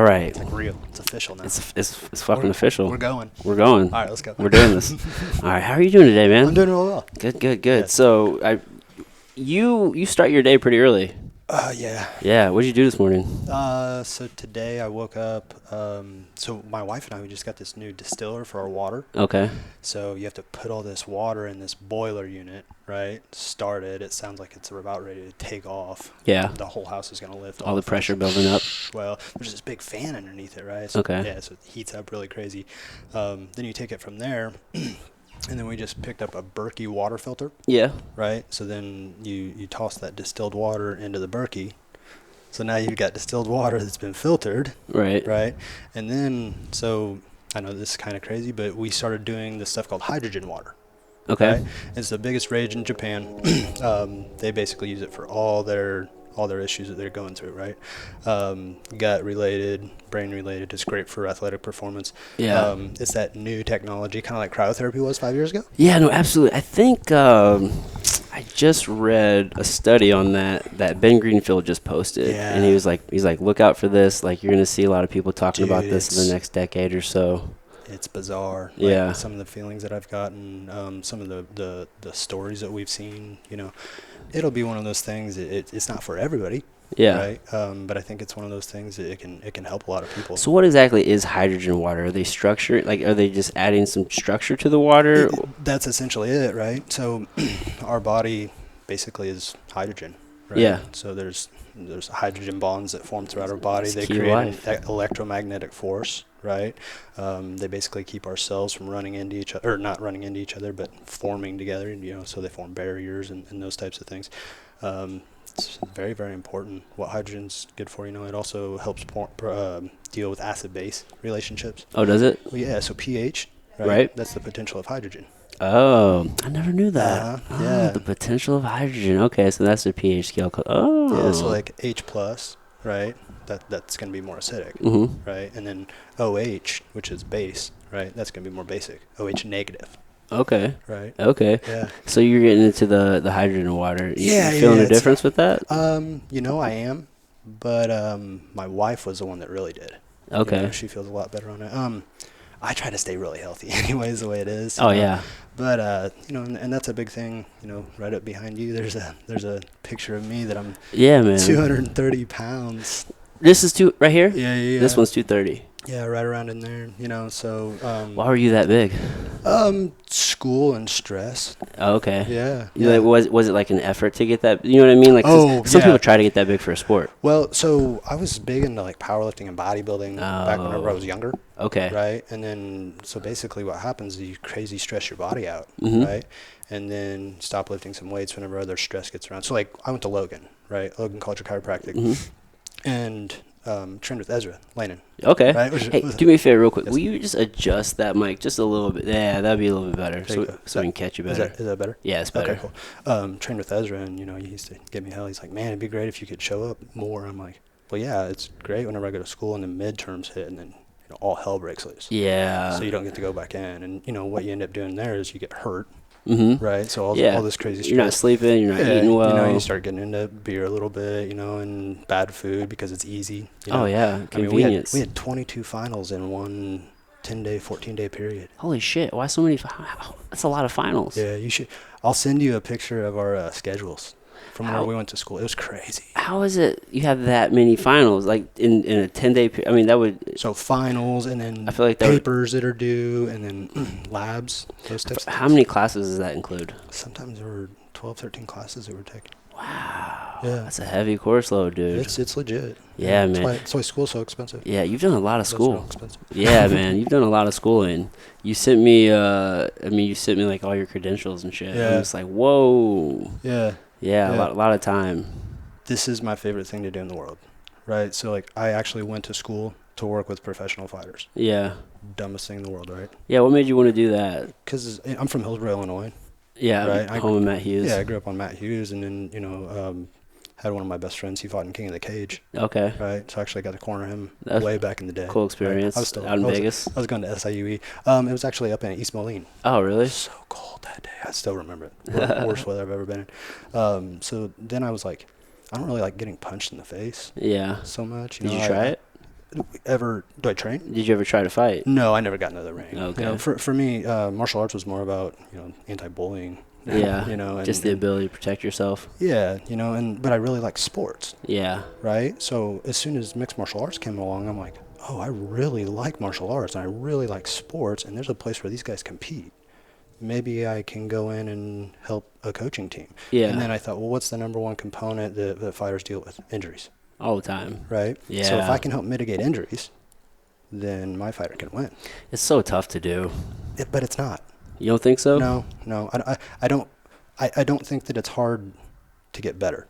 All right. It's like real. It's official now. It's fucking official. We're going. We're going. All right, let's go. We're doing this. All right. How are you doing today, man? I'm doing real well. Good. Yes. So, you start your day pretty early. Yeah. Yeah. What did you do this morning? So today I woke up. So my wife and I, we just got this new distiller for our water. Okay. So you have to put all this water in this boiler unit, right? Start it. It sounds like it's about ready to take off. Yeah. The whole house is going to lift. All the pressure building up. Well, there's this big fan underneath it, right? So, Okay. Yeah, so it heats up really crazy. Then you take it from there. And then we just picked up a Berkey water filter. Yeah. Right? So then you toss that distilled water into the Berkey. So now you've got distilled water that's been filtered. Right. Right? And then, so I know this is kind of crazy, but we started doing this stuff called hydrogen water. Okay. Right? It's the biggest rage in Japan. They basically use it for all their issues that they're going through, right? Gut related, brain related. It's great for athletic performance. Yeah. It's that new technology, kind of like cryotherapy was 5 years ago. Yeah, no, absolutely. I think I just read a study on that Ben Greenfield just posted. Yeah. And he's like, look out for this. Like, you're going to see a lot of people talking about Dude, this in the next decade or so. It's bizarre. Yeah. Like some of the feelings that I've gotten, some of the stories that we've seen, it'll be one of those things. It's not for everybody. Yeah. Right. But I think it's one of those things that it can help a lot of people. So what exactly is hydrogen water? Are they structured? Like, are they just adding some structure to the water? That's essentially it, right? So our body basically is hydrogen. Right? Yeah. So there's hydrogen bonds that form throughout our body. It's They key create life. an electromagnetic force, right? They basically keep our cells from running into each other, or not running into each other, but forming together. So they form barriers and those types of things. It's very, very important. What hydrogen's good for, it also helps deal with acid-base relationships. Oh, does it? Well, yeah. So pH, Right. That's the potential of hydrogen. Oh, I never knew that. Yeah. The potential of hydrogen. Okay, so that's the pH scale. Oh. Yeah, so like H+, right? That's going to be more acidic, Mm-hmm. right? And then OH, which is base, right? That's going to be more basic. OH negative, Okay. right? Okay. Yeah. So you're getting into the hydrogen water. You Yeah, feeling yeah, a difference with that? I am, but my wife was the one that really did. Okay. She feels a lot better on it. I try to stay really healthy anyways, the way it is. Oh, yeah. But and that's a big thing. Right up behind you, there's a picture of me that I'm. Yeah, man. 230 pounds. This is right here? Yeah. This one's 230. Yeah, right around in there. So. Why were you that big? School and stress. Oh, okay. Yeah. Like, was it like an effort to get that? You know what I mean? Like, 'cause some people try to get that big for a sport. Well, so I was big into like powerlifting and bodybuilding back whenever I was younger. Okay. Right. And then, so basically what happens is you crazy stress your body out. Mm-hmm. Right. And then stop lifting some weights whenever other stress gets around. So like I went to Logan, right? Logan College of Chiropractic. Mm-hmm. And trained with Ezra Lanin. Okay. Right? Hey, do me a favor real quick. Will you just adjust that mic just a little bit? Yeah, that'd be a little bit better. So we can catch you better. Is that better? Yeah, it's better. Okay, cool. Trained with Ezra, and he used to give me hell. He's like, man, it'd be great if you could show up more. I'm like, well, yeah, it's great whenever I go to school and the midterms hit, and then all hell breaks loose. Yeah. So you don't get to go back in, and what you end up doing there is you get hurt. Mm-hmm. Right, so all this crazy stress. You're not sleeping, you're not eating well. You start getting into beer a little bit, and bad food because it's easy. Oh, yeah, convenience. We had 22 finals in one 10-day, 14-day period. Holy shit, why so many? That's a lot of finals. Yeah, you should. I'll send you a picture of our schedules from where we went to school. It was crazy. How is it you have that many finals, like in a 10-day period? I mean, that would... So finals, and then I feel like papers that are due, and then labs, those types of things. How many classes does that include? Sometimes there were 12, 13 classes that were taken. Wow. Yeah. That's a heavy course load, dude. It's legit. Yeah, man. That's why school's so expensive. Yeah, you've done a lot of school. So expensive. Yeah, man, you've done a lot of schooling. You sent me, you sent me like all your credentials and shit. Yeah. I'm just like, whoa. Yeah. Yeah, a lot of time. This is my favorite thing to do in the world, right? So, like, I actually went to school to work with professional fighters. Yeah. Dumbest thing in the world, right? Yeah, what made you want to do that? Because I'm from Hillsborough, Illinois. Yeah, right? Home of Matt Hughes. Yeah, I grew up on Matt Hughes, and then, had one of my best friends. He fought in King of the Cage. Okay. Right? So I actually got to corner him That's way back in the day. Cool experience. Right? Out in Vegas. I was going to SIUE. It was actually up in East Moline. Oh, really? So cold that day. I still remember it. Worst weather I've ever been in. So then I was like, I don't really like getting punched in the face. Yeah. So much. Did you try it? Do I train? Did you ever try to fight? No, I never got into the ring. Okay. You know, for me, martial arts was more about, anti-bullying. Yeah. And, Just the ability to protect yourself. Yeah, but I really like sports. Yeah. Right? So as soon as mixed martial arts came along, I'm like, oh, I really like martial arts and I really like sports, and there's a place where these guys compete. Maybe I can go in and help a coaching team. Yeah. And then I thought, well, what's the number one component that fighters deal with? Injuries. All the time. Right? Yeah. So if I can help mitigate injuries, then my fighter can win. It's so tough to do. But it's not. You don't think so? No. I don't think that it's hard to get better.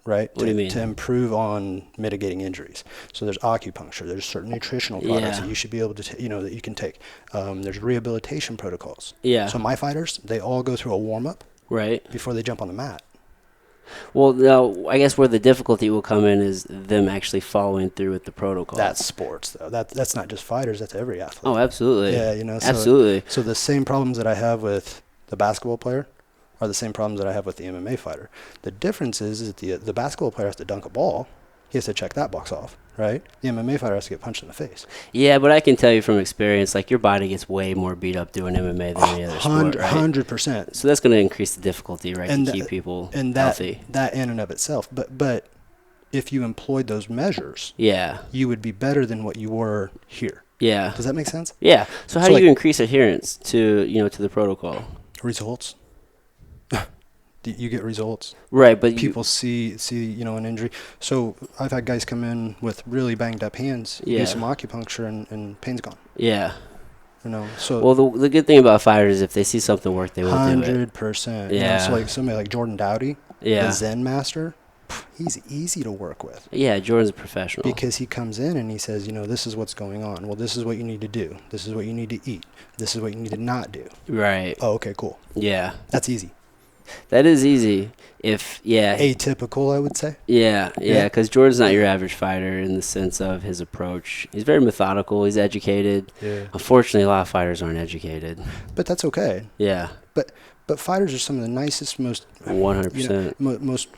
Right? What do you mean? To improve on mitigating injuries. So there's acupuncture. There's certain nutritional products that you should be able to, that you can take. There's rehabilitation protocols. Yeah. So my fighters, they all go through a warm-up right before they jump on the mat. Well, now, I guess where the difficulty will come in is them actually following through with the protocol. That's sports, though. That's not just fighters. That's every athlete. Oh, absolutely. Yeah, absolutely. So the same problems that I have with the basketball player are the same problems that I have with the MMA fighter. The difference is that the basketball player has to dunk a ball. He has to check that box off, right? The MMA fighter has to get punched in the face. Yeah, but I can tell you from experience, like your body gets way more beat up doing MMA than any other sport, right? 100%. So that's going to increase the difficulty, right, to keep people healthy. That in and of itself. But if you employed those measures, yeah, you would be better than what you were here. Yeah. Does that make sense? Yeah. So how do you increase adherence to the protocol? Results. You get results. Right, but people see an injury. So I've had guys come in with really banged up hands, do some acupuncture, and pain's gone. Yeah. So well, the good thing about fighters is if they see something work, they will do it. 100%. Yeah. So like somebody like Jordan Dowdy, the Zen master, he's easy to work with. Yeah, Jordan's a professional. Because he comes in and he says, this is what's going on. Well, this is what you need to do. This is what you need to eat. This is what you need to not do. Right. Oh, okay, cool. Yeah. That's easy. That is easy. Atypical, I would say. Yeah, because Jordan's not your average fighter in the sense of his approach. He's very methodical. He's educated. Yeah. Unfortunately, a lot of fighters aren't educated. But that's okay. Yeah. But fighters are some of the nicest, most 100%, most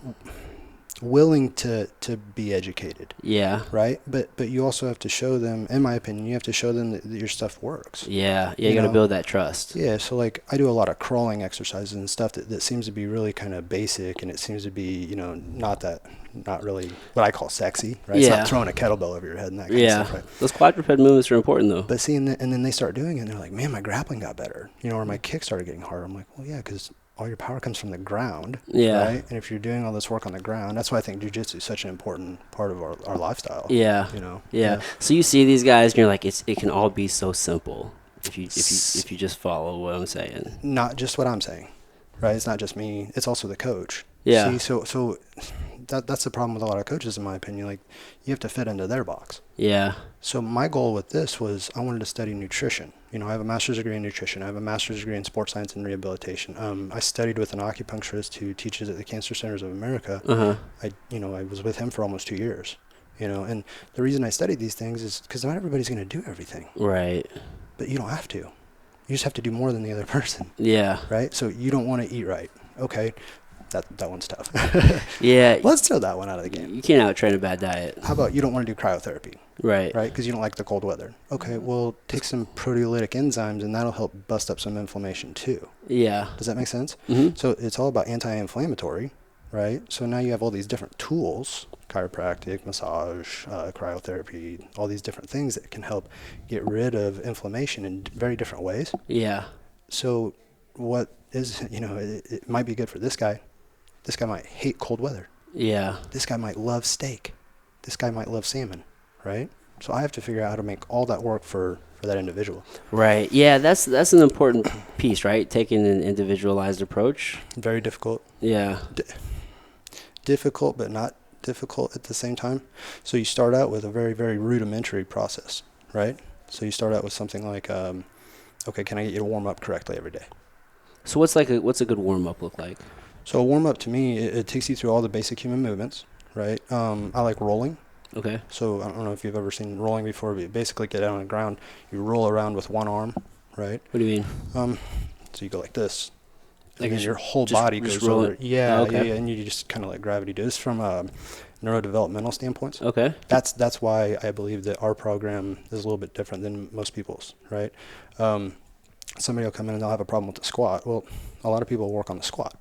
willing to be educated. Yeah. Right? But you also have to show them, in my opinion, you have to show them that your stuff works. Yeah. You got to build that trust. Yeah. So like I do a lot of crawling exercises and stuff that seems to be really kind of basic, and it seems to be, not really what I call sexy, right? Yeah. It's not throwing a kettlebell over your head and that kind of stuff, right? Those quadruped movements are important though. But and then they start doing it and they're like, man, my grappling got better, or my kick started getting harder. I'm like, well, yeah, because all your power comes from the ground, right? And if you're doing all this work on the ground, that's why I think jiu-jitsu is such an important part of our lifestyle. Yeah. Yeah. So you see these guys and you're like, it can all be so simple if you just follow what I'm saying. Not just what I'm saying, right? It's not just me. It's also the coach. Yeah. See, so that's the problem with a lot of coaches, in my opinion. Like, you have to fit into their box. Yeah. So my goal with this was I wanted to study nutrition. I have a master's degree in nutrition. I have a master's degree in sports science and rehabilitation. I studied with an acupuncturist who teaches at the Cancer Centers of America. Uh-huh. I was with him for almost 2 years. And the reason I studied these things is because not everybody's going to do everything. Right. But you don't have to. You just have to do more than the other person. Yeah. Right? So you don't want to eat right. Okay. That one's tough. Yeah. Let's throw that one out of the game. You can't out-train a bad diet. How about you don't want to do cryotherapy? Right. Right? Because you don't like the cold weather. Okay, well, take some proteolytic enzymes, and that'll help bust up some inflammation too. Yeah. Does that make sense? Mm-hmm. So it's all about anti-inflammatory, right? So now you have all these different tools, chiropractic, massage, cryotherapy, all these different things that can help get rid of inflammation in very different ways. Yeah. So what is, it might be good for this guy. This guy might hate cold weather. Yeah. This guy might love steak. This guy might love salmon, right? So I have to figure out how to make all that work for that individual. Right. Yeah, that's an important piece, right? Taking an individualized approach. Very difficult. Yeah. Difficult, but not difficult at the same time. So you start out with a very, very rudimentary process, right? So you start out with something like, okay, can I get you to warm up correctly every day? So what's a good warm-up look like? So a warm-up to me, it takes you through all the basic human movements, right? I like rolling. Okay. So I don't know if you've ever seen rolling before, but you basically get down on the ground, you roll around with one arm, right? What do you mean? So you go like this. Like and your whole body goes over. Yeah, okay. Yeah, and you just kind of let gravity do this. From neurodevelopmental standpoints. Okay. That's why I believe that our program is a little bit different than most people's, right? Somebody will come in and they'll have a problem with the squat. Well, a lot of people work on the squat.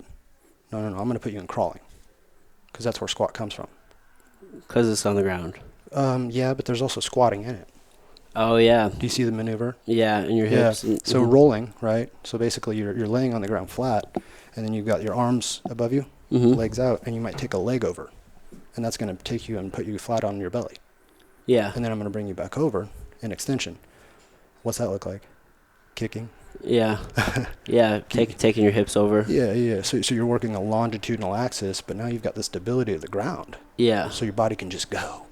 No, I'm going to put you in crawling because that's where squat comes from. Because it's on the ground. Yeah, but there's also squatting in it. Oh, yeah. Do you see the maneuver? Yeah, in your hips. Yeah. So rolling, right? So basically you're laying on the ground flat, and then you've got your arms above you, legs out, and you might take a leg over. And that's going to take you and put you flat on your belly. Yeah. And then I'm going to bring you back over in extension. What's that look like? Kicking? Yeah. Yeah, taking your hips over. Yeah. So you're working a longitudinal axis, but now you've got the stability of the ground. Yeah. So your body can just go.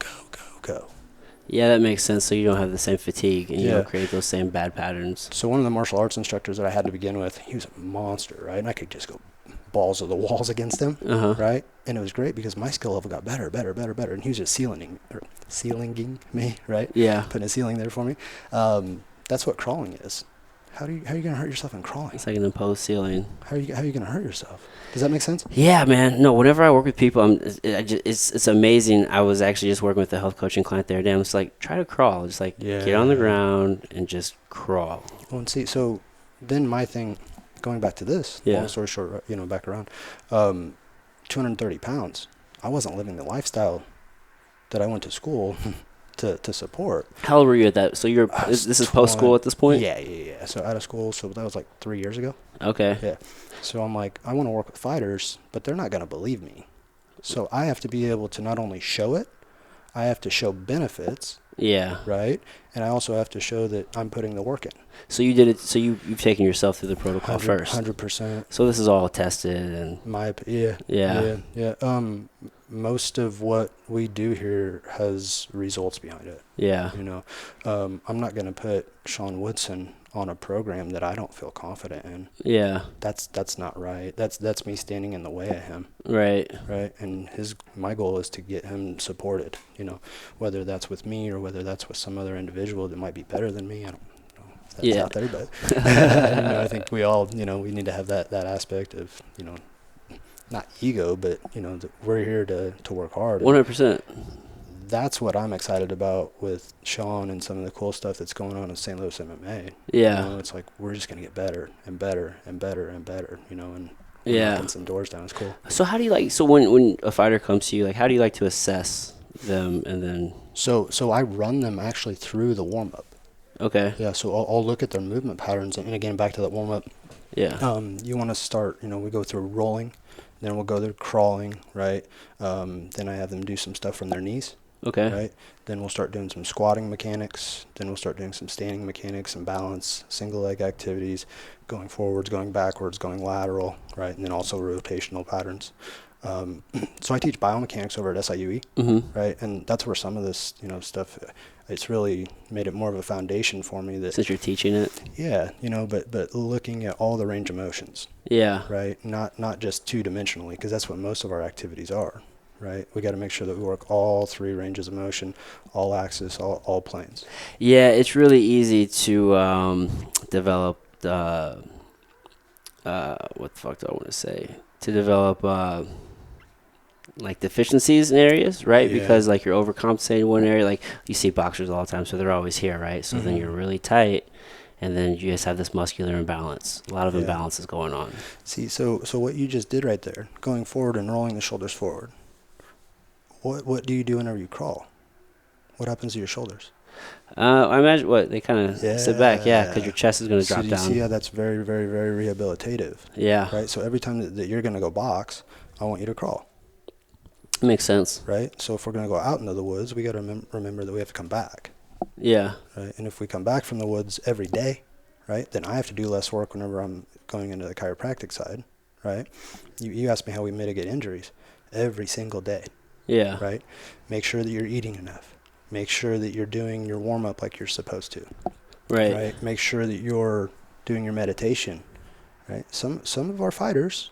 Yeah, that makes sense. So you don't have the same fatigue and you don't create those same bad patterns. So one of the martial arts instructors that I had to begin with, he was a monster, right? And I could just go balls of the walls against him, right? And it was great because my skill level got better. And he was just ceilinging me, right? Yeah. Putting a ceiling there for me. That's what crawling is. How are you going to hurt yourself in crawling? It's like an imposed ceiling. How are you going to hurt yourself? Does that make sense? Yeah, man. No, whenever I work with people, it's amazing. I was actually just working with a health coaching client the other day. I'm just like, try to crawl. Just like get on the ground and just crawl. Well, and see, so then my thing, going back to this, long story short, back around, 230 pounds. I wasn't living the lifestyle that I went to school to support. How old were you at that? So this is post school at this point? Yeah. So out of school, so that was like 3 years ago. Okay. Yeah. So I'm like, I want to work with fighters, but they're not going to believe me. So I have to be able to not only show it, I have to show benefits. Yeah. Right? And I also have to show that I'm putting the work in. So you did it. So you've taken yourself through the protocol first. 100%. So this is all tested and. Yeah. Most of what we do here has results behind it. Yeah. I'm not going to put Sean Woodson on a program that I don't feel confident in. Yeah. That's not right. That's me standing in the way of him. Right. Right. And my goal is to get him supported, whether that's with me or whether that's with some other individual that might be better than me. I don't know if that's out there, but I think we all, we need to have that aspect of, not ego, but we're here to work hard. 100%. That's what I'm excited about with Sean and some of the cool stuff that's going on in St. Louis MMA. Yeah. It's like we're just gonna get better and better and better and better. And knocking some doors down. It's cool. So how do you so when a fighter comes to you, how do you like to assess them and then? So I run them actually through the warm up. Okay. Yeah. So I'll look at their movement patterns, and again back to that warm up. Yeah. You want to start. We go through rolling. Then we'll go there crawling, right? Then I have them do some stuff from their knees. Okay. Right? Then we'll start doing some squatting mechanics. Then we'll start doing some standing mechanics and balance, single leg activities, going forwards, going backwards, going lateral, right? And then also rotational patterns. So I teach biomechanics over at SIUE, right? And that's where some of this, stuff, it's really made it more of a foundation for me. That since you're teaching it? Yeah, but looking at all the range of motions. Yeah. Right? Not just two-dimensionally, because that's what most of our activities are. Right, we got to make sure that we work all three ranges of motion, all axis, all planes. Yeah, it's really easy to develop what the fuck do I want to say? To develop deficiencies in areas, right? Yeah. Because you're overcompensating in one area. You see boxers all the time, so they're always here, right? So then you're really tight, and then you just have this muscular imbalance. A lot of imbalances going on. See, so what you just did right there, going forward and rolling the shoulders forward. What do you do whenever you crawl? What happens to your shoulders? I imagine they kind of sit back, because your chest is going to drop down. So you see how that's very, very, very rehabilitative? Yeah. Right? So every time that you're going to go box, I want you to crawl. Makes sense. Right? So if we're going to go out into the woods, we got to remember that we have to come back. Yeah. Right? And if we come back from the woods every day, right, then I have to do less work whenever I'm going into the chiropractic side, right? You asked me how we mitigate injuries. Every single day. Yeah. Right? Make sure that you're eating enough. Make sure that you're doing your warm-up like you're supposed to. Right? Make sure that you're doing your meditation. Right? Some of our fighters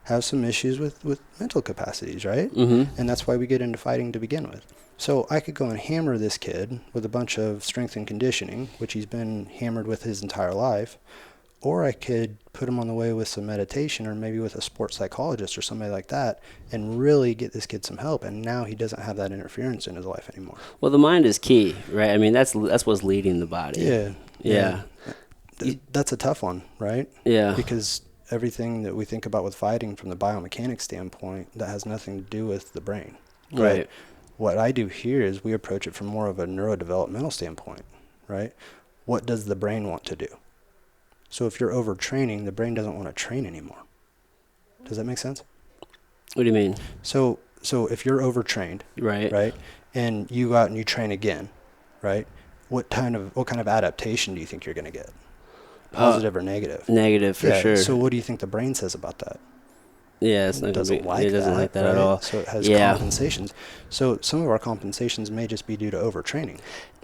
have some issues with mental capacities, right? Mm-hmm. And that's why we get into fighting to begin with. So I could go and hammer this kid with a bunch of strength and conditioning, which he's been hammered with his entire life, or I could put him on the way with some meditation, or maybe with a sports psychologist or somebody like that, and really get this kid some help. And now he doesn't have that interference in his life anymore. Well, the mind is key, right? I mean, that's what's leading the body. Yeah. That's a tough one, right? Yeah. Because everything that we think about with fighting from the biomechanics standpoint, that has nothing to do with the brain. Right. What I do here is we approach it from more of a neurodevelopmental standpoint, right? What does the brain want to do? So if you're overtraining, the brain doesn't want to train anymore. Does that make sense? What do you mean? So if you're overtrained, right, and you go out and you train again, right, what kind of adaptation do you think you're going to get? Positive or negative? Negative, for sure. So what do you think the brain says about that? Yeah, it doesn't like that right? at all. So it has compensations. So some of our compensations may just be due to overtraining.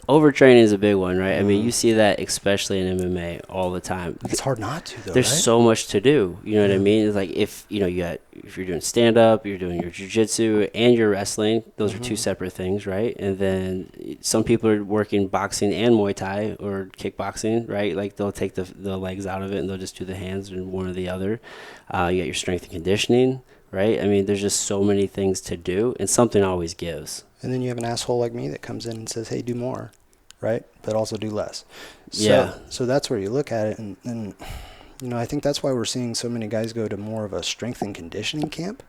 Overtraining is a big one, right? I mean, you see that especially in MMA all the time. It's hard not to, though. There's right? so much to do. You know what I mean? It's like if you're doing stand up, you're doing your jiu-jitsu and your wrestling. Those are two separate things, right? And then some people are working boxing and Muay Thai or kickboxing, right? Like they'll take the legs out of it and they'll just do the hands or one or the other. You got your strength and conditioning, right? I mean, there's just so many things to do, and something always gives. And then you have an asshole like me that comes in and says, hey, do more, right? But also do less. So that's where you look at it. And I think that's why we're seeing so many guys go to more of a strength and conditioning camp,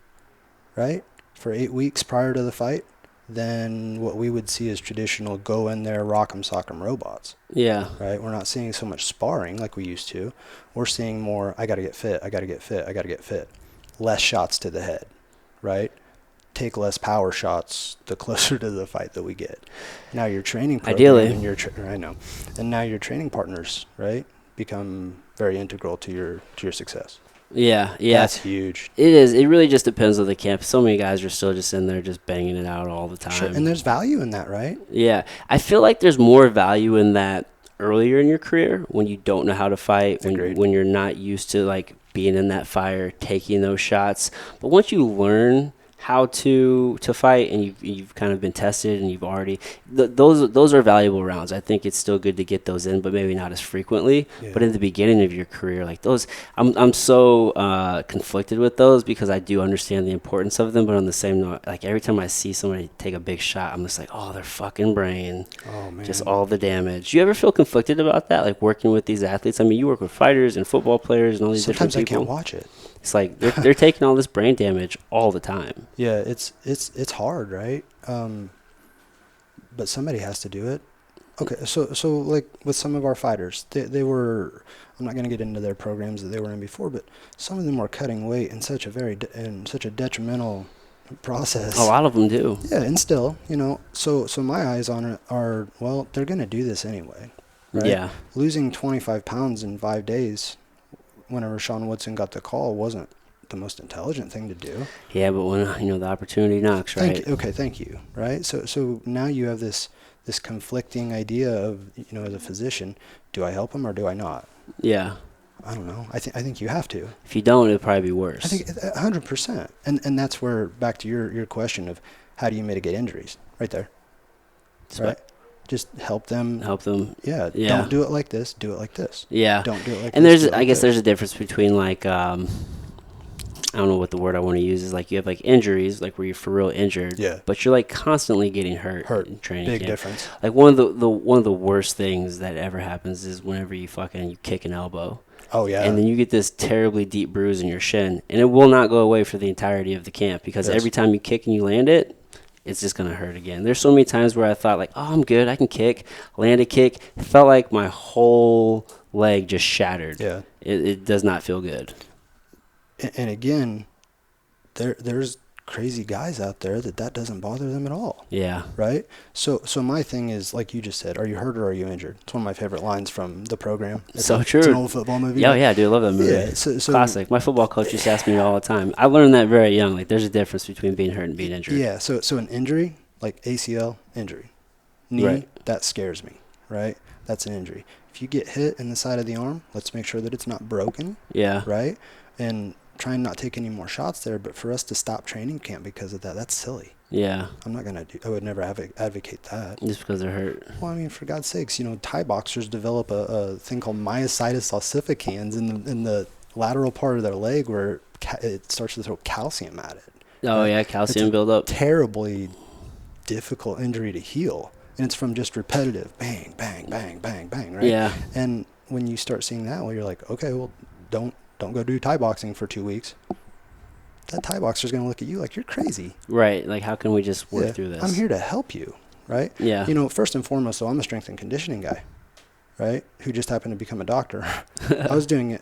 right? For 8 weeks prior to the fight, than what we would see as traditional go in there, rock 'em, sock 'em robots. Yeah. Right? We're not seeing so much sparring like we used to. We're seeing more, I got to get fit, I got to get fit, I got to get fit. Less shots to the head, right? Take less power shots the closer to the fight that we get. Now your training program ideally, and I know, and now your training partners, right, become very integral to your success. Yeah. That's huge. It is. It really just depends on the camp. So many guys are still just in there just banging it out all the time. Sure. And there's value in that, right? Yeah. I feel like there's more value in that earlier in your career when you don't know how to fight, when you're not used to like being in that fire, taking those shots. But once you learn how to fight and you've kind of been tested and you've already those are valuable rounds. I think it's still good to get those in, but maybe not as frequently. But in the beginning of your career, like those, I'm so conflicted with those because I do understand the importance of them, but on the same note, like every time I see somebody take a big shot, I'm just like, oh, their fucking brain, just all the damage. Do you ever feel conflicted about that, like working with these athletes? I mean, you work with fighters and football players and all these different people. Sometimes I can't watch it. It's like they're taking all this brain damage all the time. Yeah, it's hard, right? But somebody has to do it. Okay, so like with some of our fighters, they were, I'm not going to get into their programs that they were in before, but some of them were cutting weight in such a detrimental process. A lot of them do. Yeah, and still, so my eyes on it are, well, they're going to do this anyway, right? Yeah. Losing 25 pounds in 5 days whenever Sean Woodson got the call wasn't the most intelligent thing to do. Yeah, but when the opportunity knocks, right? Thank you. Right? So now you have this conflicting idea of, as a physician, do I help him or do I not? Yeah. I don't know. I think you have to. If you don't, it'll probably be worse. I think 100%. And that's where, back to your question of how do you mitigate injuries? Right there. Right? Just help them. Yeah. Don't do it like this. Do it like this. Yeah. Don't do it like and this. And I guess there's a difference between like, I don't know what the word I want to use is, like you have like injuries, like where you're for real injured. Yeah. But you're like constantly getting hurt in training Big camp. difference. Like one of the worst things that ever happens is whenever you kick an elbow. Oh yeah. And then you get this terribly deep bruise in your shin, and it will not go away for the entirety of the camp because every time you kick and you land it, it's just going to hurt again. There's so many times where I thought like, oh, I'm good, I can kick, land a kick. It felt like my whole leg just shattered. Yeah. It does not feel good. And again, there's crazy guys out there that doesn't bother them at all. Yeah. Right? So my thing is, like you just said, are you hurt or are you injured? It's one of my favorite lines from the program. It's true. It's an old football movie. Yeah, dude, I love that movie. Yeah, so classic. My football coach used to ask me all the time. I learned that very young. Like, there's a difference between being hurt and being injured. Yeah, so an injury, like ACL injury, knee, that scares me, right? That's an injury. If you get hit in the side of the arm, let's make sure that it's not broken. Yeah. Right? And try and not take any more shots there. But for us to stop training camp because of that, that's silly. Yeah. I would never advocate that. Just because they're hurt. Well, I mean, for God's sakes, Thai boxers develop a thing called myositis ossificans in the lateral part of their leg where it starts to throw calcium at it. Oh, yeah, calcium buildup. Terribly difficult injury to heal. And it's from just repetitive bang, bang, bang, bang, bang, right? Yeah. And when you start seeing that, well, you're like, okay, well, don't go do Thai boxing for 2 weeks. That Thai boxer's going to look at you like you're crazy. Right. Like, how can we just work through this? I'm here to help you, right? Yeah. First and foremost, so I'm a strength and conditioning guy, right, who just happened to become a doctor. I was doing,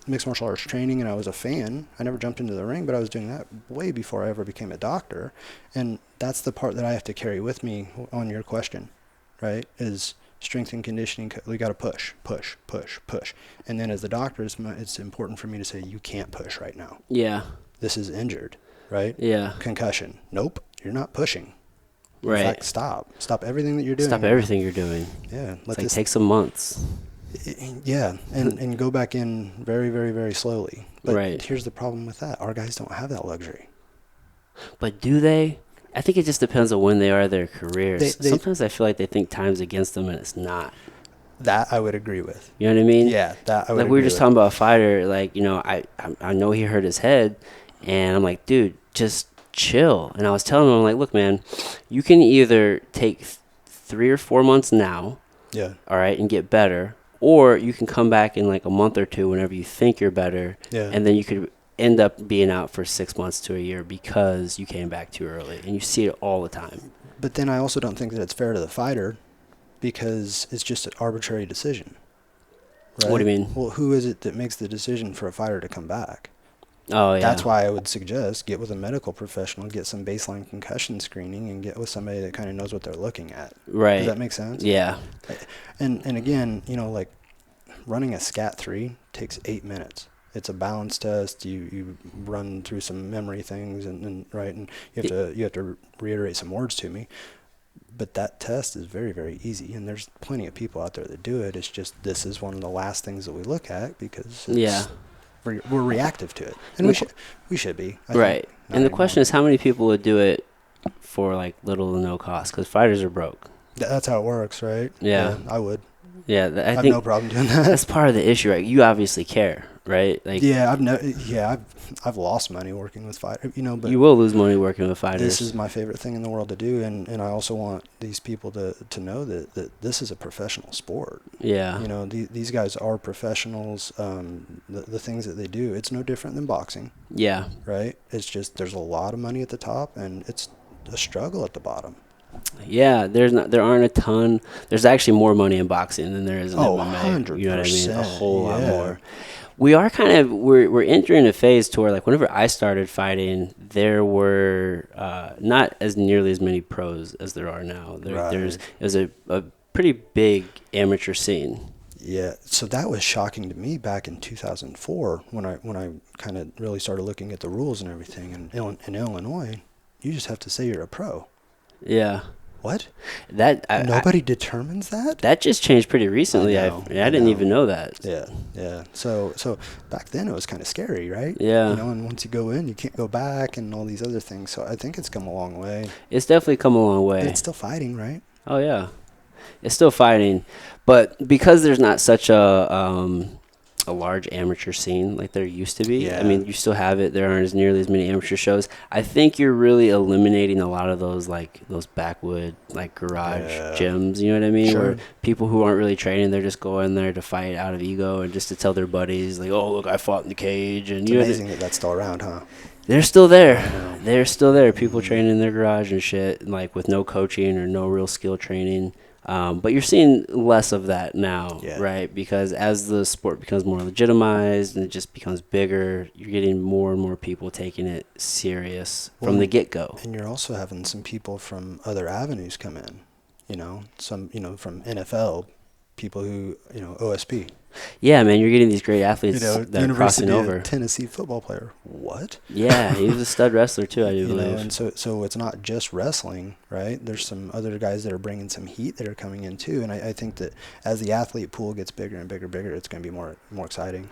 mixed martial arts training, and I was a fan. I never jumped into the ring, but I was doing that way before I ever became a doctor. And that's the part that I have to carry with me on your question, right, is strength and conditioning. We got to push. And then as the doctor, it's important for me to say, you can't push right now. Yeah. This is injured, right? Yeah. Concussion. Nope, you're not pushing. Right. In fact, stop everything that you're doing. Stop everything you're doing. Yeah. Take some months. Yeah, and go back in very, very, very slowly. But right. Here's the problem with that. Our guys don't have that luxury. But do they? I think it just depends on when they are in their careers. Sometimes I feel like they think time's against them, and it's not. That I would agree with. You know what I mean? Yeah, that I would agree with. Like, we were just talking about a fighter, I know he hurt his head, and I'm like, dude, just chill. And I was telling him, I'm like, look, man, you can either take 3 or 4 months now, all right, and get better, or you can come back in like a month or two whenever you think you're better, and then you could end up being out for 6 months to a year because you came back too early, and you see it all the time. But then I also don't think that it's fair to the fighter because it's just an arbitrary decision. Right? What do you mean? Well, who is it that makes the decision for a fighter to come back? Oh, yeah. That's why I would suggest get with a medical professional, get some baseline concussion screening, and get with somebody that kind of knows what they're looking at. Right. Does that make sense? Yeah. And again, like running a SCAT-3 takes 8 minutes. It's a balance test. You run through some memory things, and you have to reiterate some words to me. But that test is very, very easy, and there's plenty of people out there that do it. It's just this is one of the last things that we look at because we're reactive to it, and we should be. I right. think, and the question is, how many people would do it for like little to no cost? Because fighters are broke. That's how it works, right? Yeah, I would. Yeah, I have no problem doing that. That's part of the issue, right? You obviously care, right? Like, I've lost money working with fighters, but you will lose money working with fighters. This is my favorite thing in the world to do, and I also want these people to know that this is a professional sport. Yeah. These guys are professionals. The things that they do, it's no different than boxing. Yeah. Right? It's just there's a lot of money at the top, and it's a struggle at the bottom. Yeah, there aren't a ton. There's actually more money in boxing than there is in MMA. 100%. You know what I mean? A whole lot more. We are we're entering a phase to where, like, whenever I started fighting, there were not as nearly as many pros as there are now. It was a pretty big amateur scene. Yeah, so that was shocking to me back in 2004 when I kind of really started looking at the rules and everything. And in Illinois, you just have to say you're a pro. Yeah. What? Nobody determines that? That just changed pretty recently. I didn't even know that. Yeah. So back then it was kind of scary, right? Yeah. And once you go in, you can't go back and all these other things. So I think it's come a long way. It's definitely come a long way. But it's still fighting, right? Oh, yeah. It's still fighting. But because there's not such a large amateur scene like there used to be. Yeah. I mean, you still have it. There aren't as nearly as many amateur shows. I think you're really eliminating a lot of those backwood, like, garage gyms, you know what I mean? Sure. Where people who aren't really training, they're just going there to fight out of ego and just to tell their buddies, like, oh, look, I fought in the cage. And it's amazing that that's still around, huh? They're still there. They're still there. People training in their garage and shit, like, with no coaching or no real skill training. But you're seeing less of that now, right? Because as the sport becomes more legitimized and it just becomes bigger, you're getting more and more people taking it serious from the get-go. And you're also having some people from other avenues come in, some, from NFL people who, OSP. Yeah, man, you're getting these great athletes that are University crossing over. of Tennessee football player. What? Yeah, he was a stud wrestler too, I do believe. And so it's not just wrestling, right? There's some other guys that are bringing some heat that are coming in too. And I think that as the athlete pool gets bigger and bigger, it's going to be more exciting.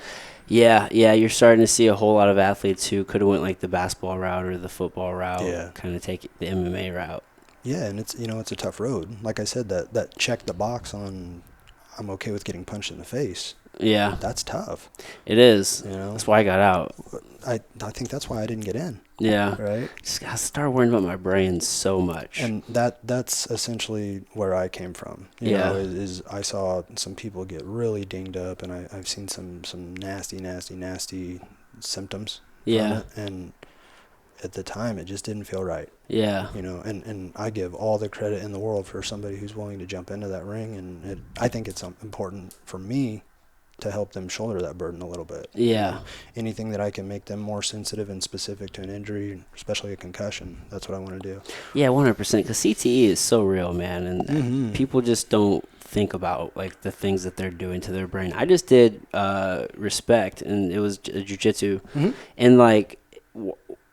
Yeah, you're starting to see a whole lot of athletes who could have went like the basketball route or the football route, kind of take the MMA route. Yeah, and it's a tough road. Like I said, that check the box on I'm okay with getting punched in the face. Yeah. That's tough. It is. That's why I got out. I think that's why I didn't get in. Yeah. Right? I started worrying about my brain so much. And that's essentially where I came from. You know, is I saw some people get really dinged up, and I've seen some nasty symptoms from it. And at the time, it just didn't feel right. Yeah. And I give all the credit in the world for somebody who's willing to jump into that ring. And I think it's important for me to help them shoulder that burden a little bit. Yeah. Anything that I can make them more sensitive and specific to an injury, especially a concussion, that's what I want to do. Yeah, 100%. Because CTE is so real, man. And people just don't think about like the things that they're doing to their brain. I just did respect, and it was jiu-jitsu. And like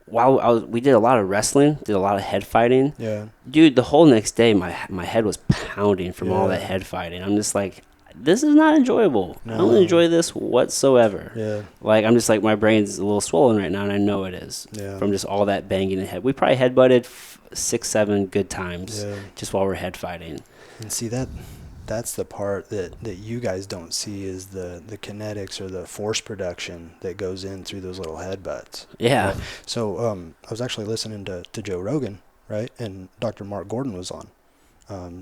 while we did a lot of wrestling, did a lot of head fighting. Yeah. Dude, the whole next day my head was pounding from all that head fighting. I'm just like, this is not enjoyable. No. I don't enjoy this whatsoever. Yeah. Like, I'm just like, my brain's a little swollen right now, and I know it is from just all that banging in the head. We probably headbutted 6-7 good times just while we're head fighting. And see, that's the part that you guys don't see is the kinetics or the force production that goes in through those little headbutts. Yeah. Right? So I was actually listening to Joe Rogan, right? And Dr. Mark Gordon was on.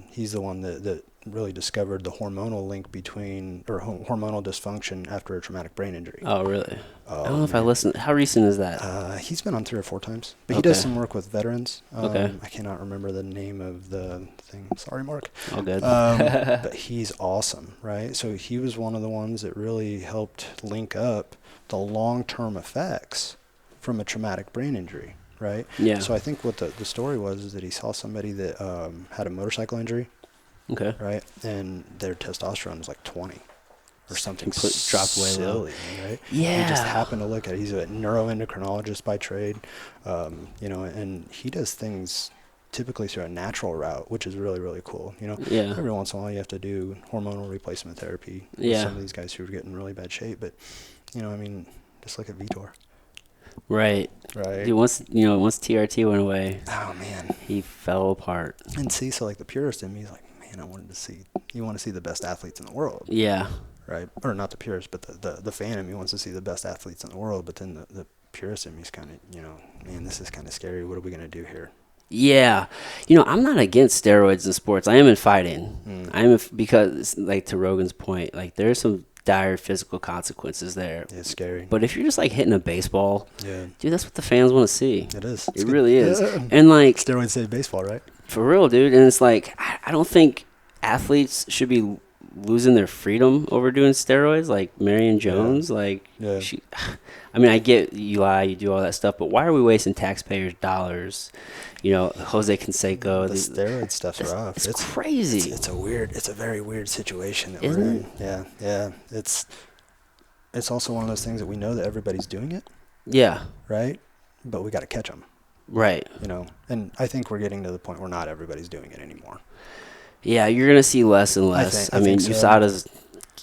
He's the one that really discovered the hormonal link between, or hormonal dysfunction after a traumatic brain injury. Oh, really? I don't know if I listened. How recent is that? He's been on 3 or 4 times, but he does some work with veterans. I cannot remember the name of the thing. Sorry, Mark. All good. But he's awesome, right? So he was one of the ones that really helped link up the long-term effects from a traumatic brain injury, right? Yeah. So I think what the story was is that he saw somebody that had a motorcycle injury. Okay. Right, and their testosterone was like 20 or something dropped way low. Right? Yeah. He just happened to look at it. He's a neuroendocrinologist by trade, and he does things typically through a natural route, which is really, really cool. Every once in a while you have to do hormonal replacement therapy with some of these guys who are getting in really bad shape. But, just look at Vitor. Right. Dude, once TRT went away, oh man, he fell apart. And see, so like the purist in me is like, man, you want to see the best athletes in the world. Yeah. Right. Or not the purist, but the fan in me wants to see the best athletes in the world. But then the purist in me is kind of, man, this is kind of scary. What are we going to do here? Yeah. I'm not against steroids in sports. I am in fighting. Because, like, to Rogan's point, like, there's some dire physical consequences there. It's scary. But if you're just like hitting a baseball, dude, that's what the fans want to see. It is. It really is. And like steroids save baseball, right? For real, dude. And it's like I don't think athletes should be losing their freedom over doing steroids, like Marion Jones. I get you lie, you do all that stuff, but why are we wasting taxpayers' dollars? Jose Canseco. The steroid stuff's rough. It's crazy. It's a very weird situation that Isn't we're in. it? Yeah. It's also one of those things that we know that everybody's doing it. Yeah. Right? But we got to catch them. Right. And I think we're getting to the point where not everybody's doing it anymore. Yeah, you're going to see less and less. I mean, USADA's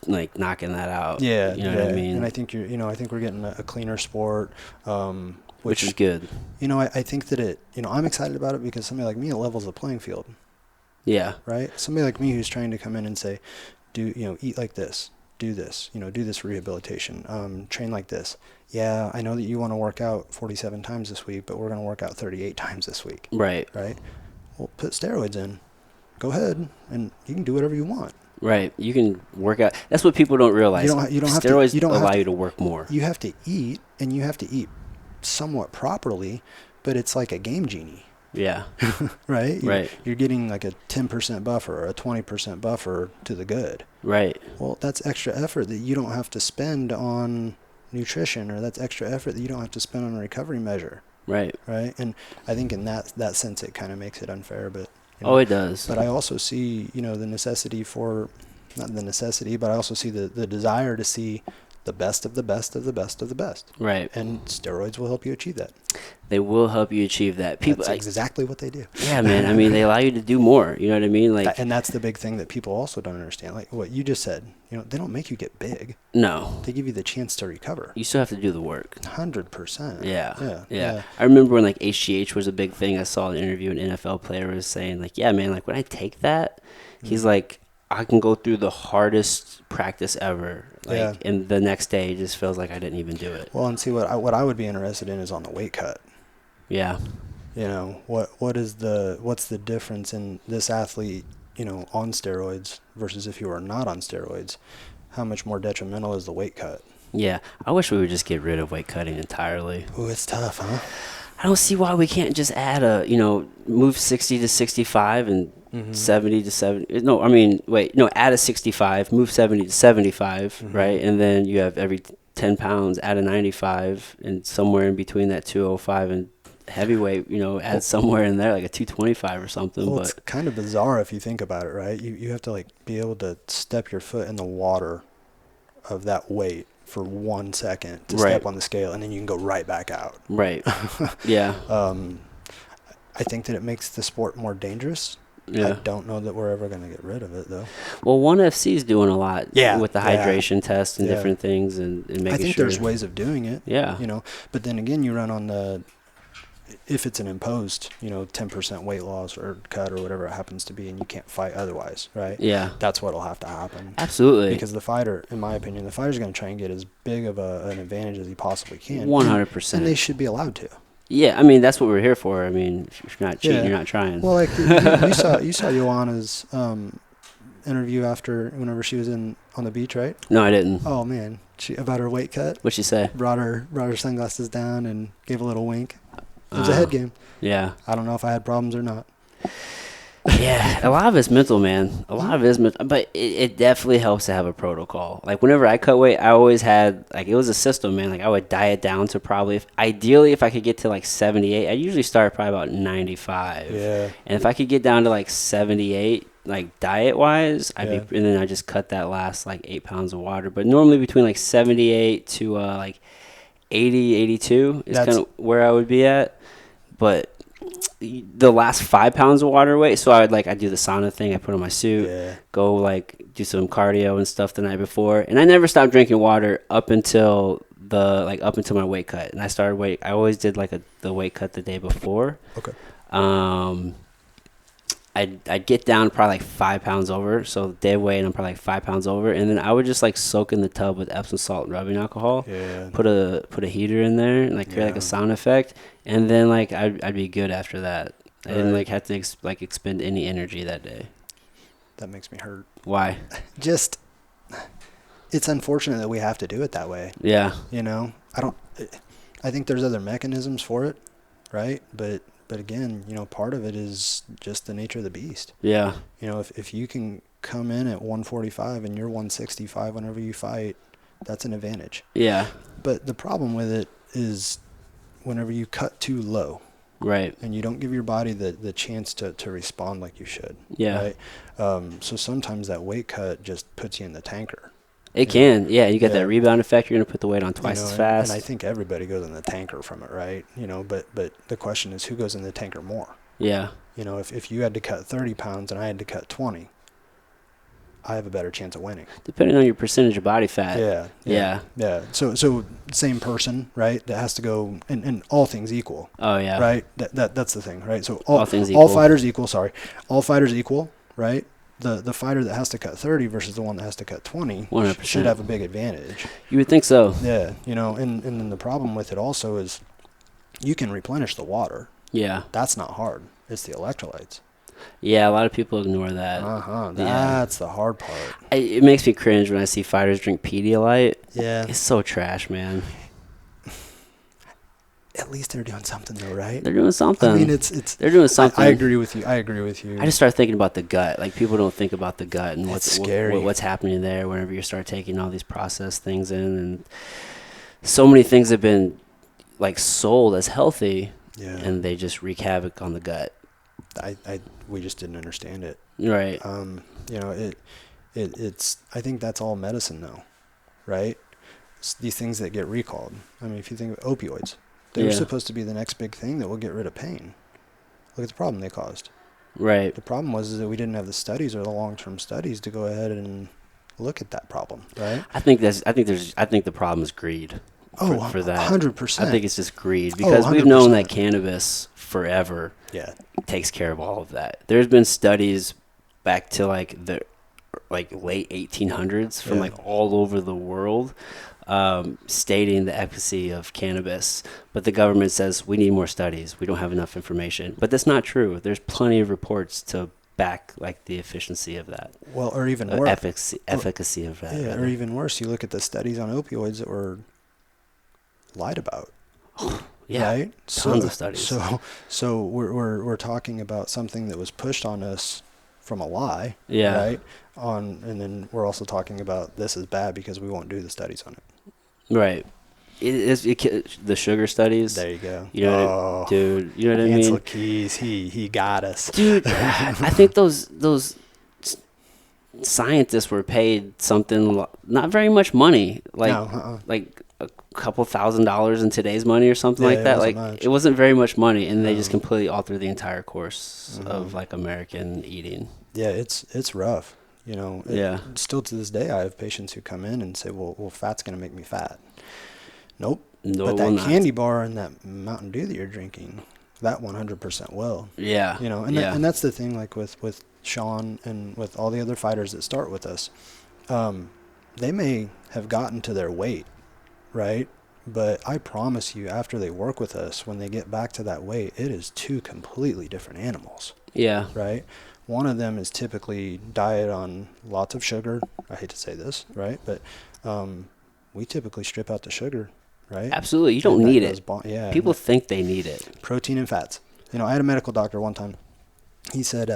like knocking that out. Yeah. You know what I mean? And I think I think we're getting a cleaner sport. Which is good. I think that I'm excited about it because somebody like me, it levels the playing field. Yeah. Right? Somebody like me who's trying to come in and say, eat like this, do this, do this rehabilitation, train like this. Yeah, I know that you want to work out 47 times this week, but we're going to work out 38 times this week. Right. Right? Well, put steroids in. Go ahead, and you can do whatever you want. Right. You can work out. That's what people don't realize. Steroids allow you to work more. You have to eat, and you have to eat somewhat properly, but it's like a game genie. Yeah. Right? Right. You're getting like a 10% buffer or a 20% buffer to the good. Right. Well, that's extra effort that you don't have to spend on nutrition, or that's extra effort that you don't have to spend on a recovery measure. Right. Right? And I think in that sense it kind of makes it unfair, but it does. But I also see, the necessity for not the necessity, but I also see the desire to see the best of the best of the best of the best. Right. And steroids will help you achieve that. They will help you achieve that. That's exactly what they do. Yeah, man. I mean, they allow you to do more. You know what I mean? Like, and that's the big thing that people also don't understand. Like what you just said, you know, they don't make you get big. No. They give you the chance to recover. You still have to do the work. 100%. Yeah. I remember when like HGH was a big thing. I saw an interview, an NFL player was saying like, yeah, man, like when I take that, he's like, I can go through the hardest practice ever. Like, and the next day it just feels like I didn't even do it. Well, and see what I would be interested in is on the weight cut. Yeah. You know, what's the difference in this athlete, you know, on steroids versus if you are not on steroids? How much more detrimental is the weight cut? Yeah. I wish we would just get rid of weight cutting entirely. Ooh, it's tough, huh? I don't see why we can't just add move 60 to 65 and 70 to 70. No, I mean, add a 65, move 70 to 75, right? And then you have every 10 pounds, add a 95, and somewhere in between that 205 and heavyweight, add somewhere in there, like a 225 or something. Well, but it's kind of bizarre if you think about it, right? You have to, like, be able to step your foot in the water of that weight for 1 second to step on the scale, and then you can go right back out. Right. Yeah. I think that it makes the sport more dangerous. Yeah. I don't know that we're ever going to get rid of it, though. Well, ONE FC is doing a lot with the hydration test and Yeah. different things and making sure. I think there's ways of doing it. Yeah. But then again, you run on if it's an imposed, 10% weight loss or cut or whatever it happens to be, and you can't fight otherwise, right? Yeah. That's what'll have to happen. Absolutely. Because the fighter, in my opinion, the fighter's going to try and get as big of an advantage as he possibly can. 100%. And they should be allowed to. Yeah, I mean, that's what we're here for. I mean, if you're not cheating, you're not trying. Well, like you saw Joanna's interview whenever she was on the beach, right? No, I didn't. Oh man, about her weight cut. What'd she say? Brought her sunglasses down and gave a little wink. It was a head game. Yeah. I don't know if I had problems or not. Yeah, a lot of it's mental, man. A lot of it is mental, but it definitely helps to have a protocol. Like, whenever I cut weight, I always had, like, it was a system, man. Like, I would diet down to probably, ideally, if I could get to, like, 78, I usually start probably about 95. Yeah. And if I could get down to, like, 78, like, diet-wise, and then I just cut that last, like, 8 pounds of water. But normally between, like, 78 to, like, 80, 82 is kind of where I would be at. But the last 5 pounds of water weight, so I'd do the sauna thing. I put on my suit, go do some cardio and stuff the night before, and I never stopped drinking water up until my weight cut. And I always did the weight cut the day before. Okay. I'd get down probably like 5 pounds over, so day weight, and I'm probably like 5 pounds over, and then I would just soak in the tub with Epsom salt and rubbing alcohol. Yeah. Put a heater in there and create a sound effect, and then I'd be good after that. I didn't have to expend any energy that day. That makes me hurt. Why? Just, it's unfortunate that we have to do it that way. Yeah. I think there's other mechanisms for it, right? But again, part of it is just the nature of the beast. Yeah. If you can come in at 145 and you're 165 whenever you fight, that's an advantage. Yeah. But the problem with it is whenever you cut too low. Right. And you don't give your body the chance to respond like you should. Yeah. Right? So sometimes that weight cut just puts you in the tanker. It can. Yeah, you get that rebound effect. You're going to put the weight on twice as fast. And I think everybody goes in the tanker from it, right? But the question is, who goes in the tanker more? Yeah. If you had to cut 30 pounds and I had to cut 20, I have a better chance of winning. Depending on your percentage of body fat. Yeah. So same person, right? That has to go, and all things equal. Oh, yeah. Right? That's the thing, right? So all things equal. All fighters equal, all fighters equal, right? The fighter that has to cut 30 versus the one that has to cut 20 100%. should have a big advantage. You would think so. Yeah, and then the problem with it also is you can replenish the water. Yeah. That's not hard. It's the electrolytes. Yeah, a lot of people ignore that. That's the hard part. It makes me cringe when I see fighters drink Pedialyte. Yeah. It's so trash, man. At least they're doing something though, right? They're doing something. I mean, they're doing something. I agree with you. I just start thinking about the gut. Like, people don't think about the gut and what's scary. What's happening there whenever you start taking all these processed things in, and so many things have been sold as healthy, and they just wreak havoc on the gut. We just didn't understand it. Right. I think that's all medicine though, right? These things that get recalled. I mean, if you think of opioids, they were supposed to be the next big thing that will get rid of pain. Look at the problem they caused. Right. The problem was that we didn't have the studies or the long-term studies to go ahead and look at that problem, right? I think the problem is greed. For that. 100%. I think it's just greed because we've known that cannabis forever takes care of all of that. There's been studies back to the late 1800s from all over the world stating the efficacy of cannabis, but the government says we need more studies. We don't have enough information, but that's not true. There's plenty of reports to back the efficiency of that. Well, or even worse, efficacy of that. Yeah, or even worse, you look at the studies on opioids that were lied about. Yeah, right? Tons of studies. So we're talking about something that was pushed on us from a lie. Yeah. Right. And then we're also talking about this is bad because we won't do the studies on it. Right. The sugar studies. There you go. You know, dude. You know what I mean? Ansel Keys, he got us, dude. I think those scientists were paid something not very much money, like a couple $1,000s in today's money or something like that. It wasn't very much money, and they just completely altered the entire course of American eating. Yeah, it's rough. You know. Still to this day, I have patients who come in and say, "Well, fat's gonna make me fat." Nope. No, but that candy bar and that Mountain Dew that you're drinking, that 100% will. Yeah. You know, and that's the thing. Like with Sean and with all the other fighters that start with us, they may have gotten to their weight, right? But I promise you, after they work with us, when they get back to that weight, it is two completely different animals. Yeah. Right? One of them is typically diet on lots of sugar. I hate to say this, right? But we typically strip out the sugar, right? Absolutely. You don't need it. Yeah. People think they need it. Protein and fats. You know, I had a medical doctor one time. He said,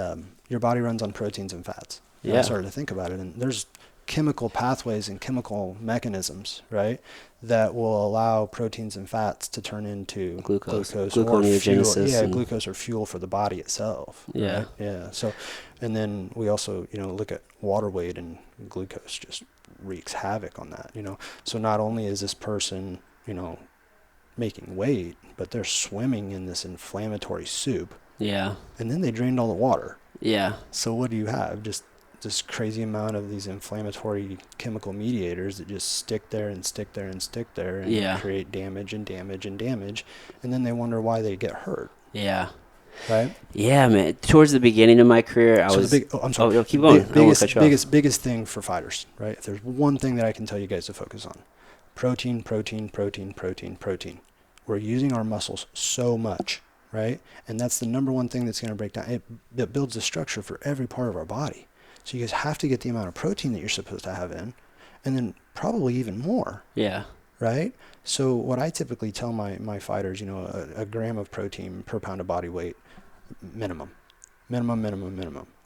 your body runs on proteins and fats. And I started to think about it. And there's chemical pathways and chemical mechanisms, right, that will allow proteins and fats to turn into glucose or fuel. Yeah, glucose or fuel for the body itself. Yeah. Right? Yeah. So, and then we also, look at water weight, and glucose just wreaks havoc on that, So not only is this person, making weight, but they're swimming in this inflammatory soup. Yeah. And then they drained all the water. Yeah. So what do you have? Just this crazy amount of these inflammatory chemical mediators that just stick there and stick there and stick there and create damage and damage and damage. And then they wonder why they get hurt. Yeah. Right? Yeah, man. Towards the beginning of my career, I'm sorry. Oh, keep going. Biggest thing for fighters, right? If there's one thing that I can tell you guys to focus on, protein. We're using our muscles so much, right? And that's the number one thing that's going to break down. It builds a structure for every part of our body. So you guys have to get the amount of protein that you're supposed to have in, and then probably even more. Yeah. Right? So what I typically tell my fighters, a gram of protein per pound of body weight, minimum,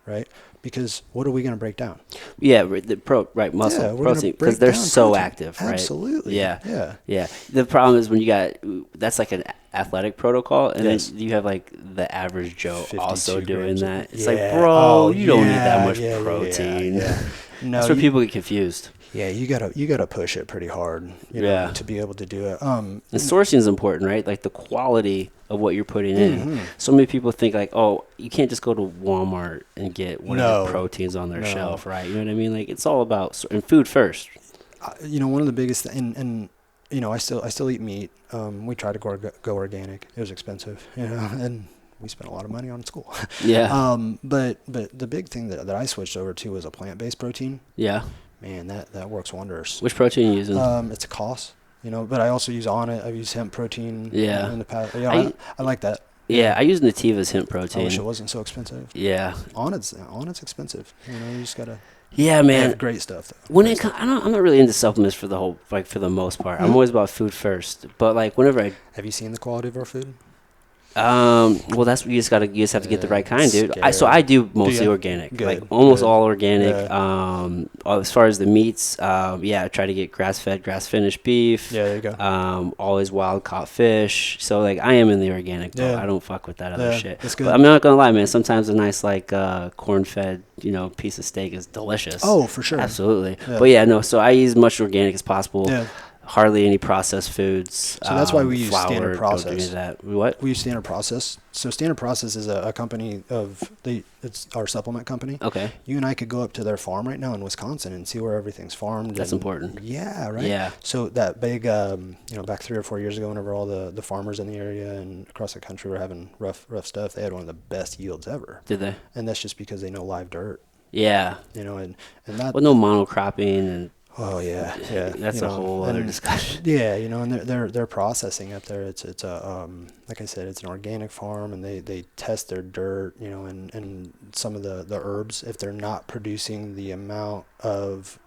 right? Because what are we going to break down? Yeah, muscle, protein, because they're so active, right? Absolutely. Yeah. The problem is when you got, that's like an athletic protocol, and then you have the average Joe also doing that. It's bro, you don't need that much protein. Yeah. No, that's where people get confused. Yeah, you gotta push it pretty hard, to be able to do it. And sourcing is important, right? Like the quality of what you're putting in. So many people think you can't just go to Walmart and get whatever proteins on their shelf, right? You know what I mean? It's all about and food first. One of the biggest and I still eat meat. We try to go organic. It was expensive, and we spent a lot of money on school. Yeah. But the big thing that I switched over to was a plant-based protein. Yeah. Man, that works wonders. Which protein are you using? It's a COS, but I also use Onnit. I've used hemp protein in the past. Yeah, I like that. Yeah, I use Nativa's hemp protein. I wish it wasn't so expensive. Yeah. Onnit's expensive. You just got to... Yeah, man. They have great stuff, though. I'm not really into supplements for the most part. I'm always about food first. But whenever Have you seen the quality of our food? Well, that's you just have to get the right kind, dude. Scary. So I do mostly you? organic, Good, like almost good. all organic. Yeah. As far as the meats, I try to get grass-fed, grass-finished beef. Yeah, there you go. Always wild-caught fish. So like I am in the organic boat. Yeah. I don't fuck with that other Yeah, shit. that's But good. I'm not gonna lie, man. Sometimes a nice like corn-fed, piece of steak is delicious. Oh, for sure. Absolutely. Yeah. But yeah, no. So I use as much organic as possible. Yeah. Hardly any processed foods. So that's why we use flour, Standard don't do any Process. of that. What? We use Standard Process. So Standard Process is a company it's our supplement company. Okay. You and I could go up to their farm right now in Wisconsin and see where everything's farmed. That's important. Yeah, right. Yeah. So that big, back 3 or 4 years ago, whenever all the farmers in the area and across the country were having rough stuff, they had one of the best yields ever. Did they? And that's just because they know live dirt. Yeah. And that. Well, no monocropping and. Oh yeah. That's a whole other discussion. Yeah, and they're processing up there. It's a like I said, it's an organic farm, and they test their dirt, and some of the herbs, if they're not producing the amount of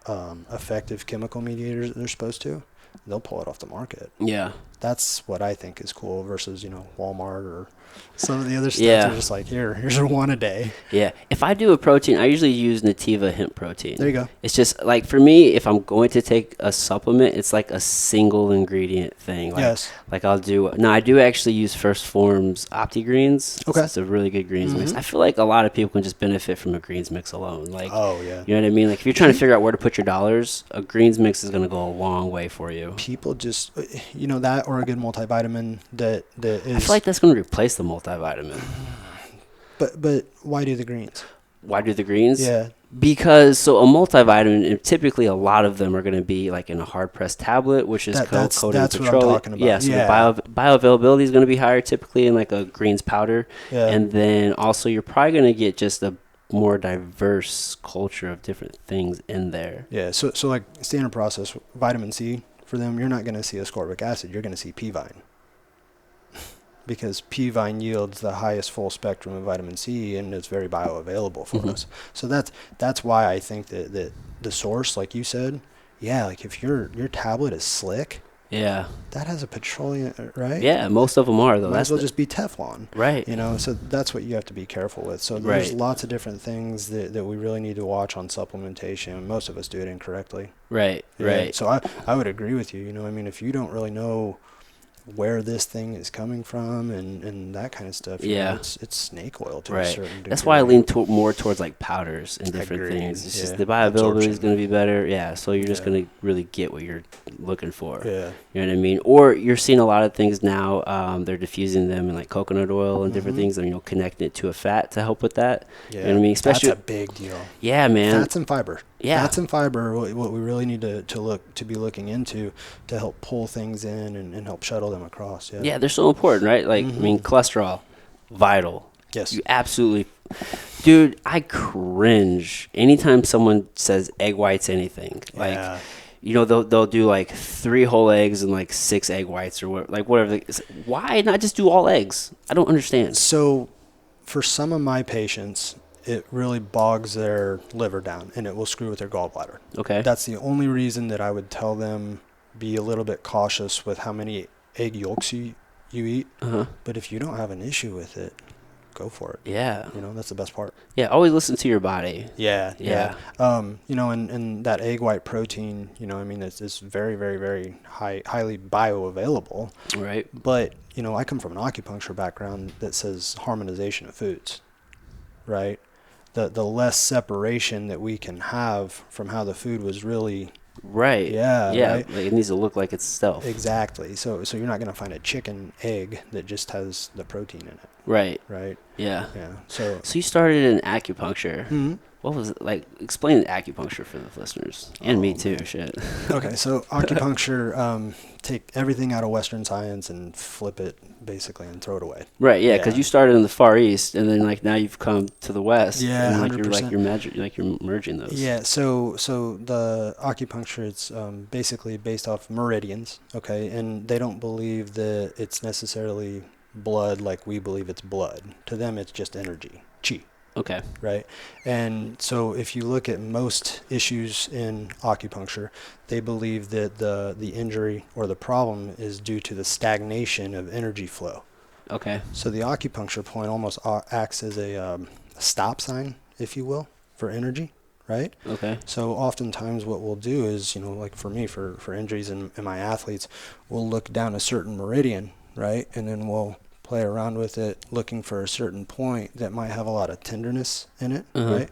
effective chemical mediators that they're supposed to, they'll pull it off the market. Yeah. That's what I think is cool versus Walmart or some of the other stuff. Yeah. They're just like, here's a one a day. Yeah. If I do a protein, I usually use Nativa hemp protein. There you go. It's just like for me, if I'm going to take a supplement, it's like a single ingredient thing. Like, Yes. Like I do actually use First Form's OptiGreens. Okay. It's a really good greens mix. I feel like a lot of people can just benefit from a greens mix alone. Like, Oh yeah. you know what I mean? Like if you're trying to figure out where to put your dollars, a greens mix is going to go a long way for you. People just, that or a good multivitamin that is. I feel like that's going to replace the multivitamin. But why do the greens? Why do the greens? Yeah. Because so a multivitamin, and typically a lot of them are going to be like in a hard pressed tablet, which is That's coated in what I'm petroleum. talking about. Yeah, so Yeah. the bioavailability is going to be higher typically in like a greens powder, Yeah. and then also you're probably going to get just a more diverse culture of different things in there. Yeah. So like Standard Process, vitamin C for them, you're not going to see ascorbic acid. You're going to see P vine. Because P vine yields the highest full spectrum of vitamin C, and it's very bioavailable for us. So that's why I think that the source, like you said, like if your tablet is slick, Yeah. that has a petroleum, right? Yeah, most of them are though. Might That's as well just be Teflon. right. So that's what you have to be careful with. So there's lots of different things that we really need to watch on supplementation. Most of us do it incorrectly. Right. Yeah. Right. So I would agree with you. If you don't really know where this thing is coming from and that kind of stuff, it's snake oil to a certain degree. That's why I lean more towards like powders and different Agreed. things. It's just Yeah. the bioavailability is Absorption. going to be better. Yeah, so you're just Yeah. going to really get what you're looking for. Yeah. You know what I mean? Or you're seeing a lot of things now. They're diffusing them in like coconut oil and different things, and connecting it to a fat to help with that. Yeah. You know what I mean? Especially, that's a big deal. yeah, man. Fats and fiber. Yeah. Fats and fiber are what we really need to be looking into to help pull things in and help shuttle them across. Yeah. Yeah, they're so important, right? Like, I mean, cholesterol, vital. Yes. You absolutely, dude. I cringe anytime someone says egg whites anything. Like, Yeah. they'll do like 3 whole eggs and like 6 egg whites or whatever. Why not just do all eggs? I don't understand. So for some of my patients, it really bogs their liver down and it will screw with their gallbladder. Okay. That's the only reason that I would tell them be a little bit cautious with how many egg yolks you eat. But if you don't have an issue with it, go for it. Yeah. That's the best part. Yeah. Always listen to your body. Yeah. Yeah. And that egg white protein, it's very, very, very highly bioavailable. Right. But, I come from an acupuncture background that says harmonization of foods, right? The less separation that we can have from how the food was really. Right. Yeah. Yeah. Right? Like, it needs to look like itself. Exactly. So you're not going to find a chicken egg that just has the protein in it. Right. Right. Yeah. Yeah. So you started in acupuncture. Mm-hmm. What was it like? Explain acupuncture for the listeners and me too. Shit. Okay, so acupuncture, take everything out of Western science and flip it basically and throw it away. Right. Yeah. Because Yeah. you started in the Far East, and then like now you've come to the West. Yeah, And 100%. you're merging those. Yeah. So the acupuncture, it's basically based off meridians. Okay, and they don't believe that it's necessarily blood like we believe it's blood. To them, it's just energy, chi. Okay. Right. And so if you look at most issues in acupuncture, they believe that the injury or the problem is due to the stagnation of energy flow. Okay. So the acupuncture point almost acts as a stop sign, if you will, for energy, right? Okay. So oftentimes what we'll do is, like for me, for injuries in my athletes, we'll look down a certain meridian, right? And then we'll play around with it, looking for a certain point that might have a lot of tenderness in it, right?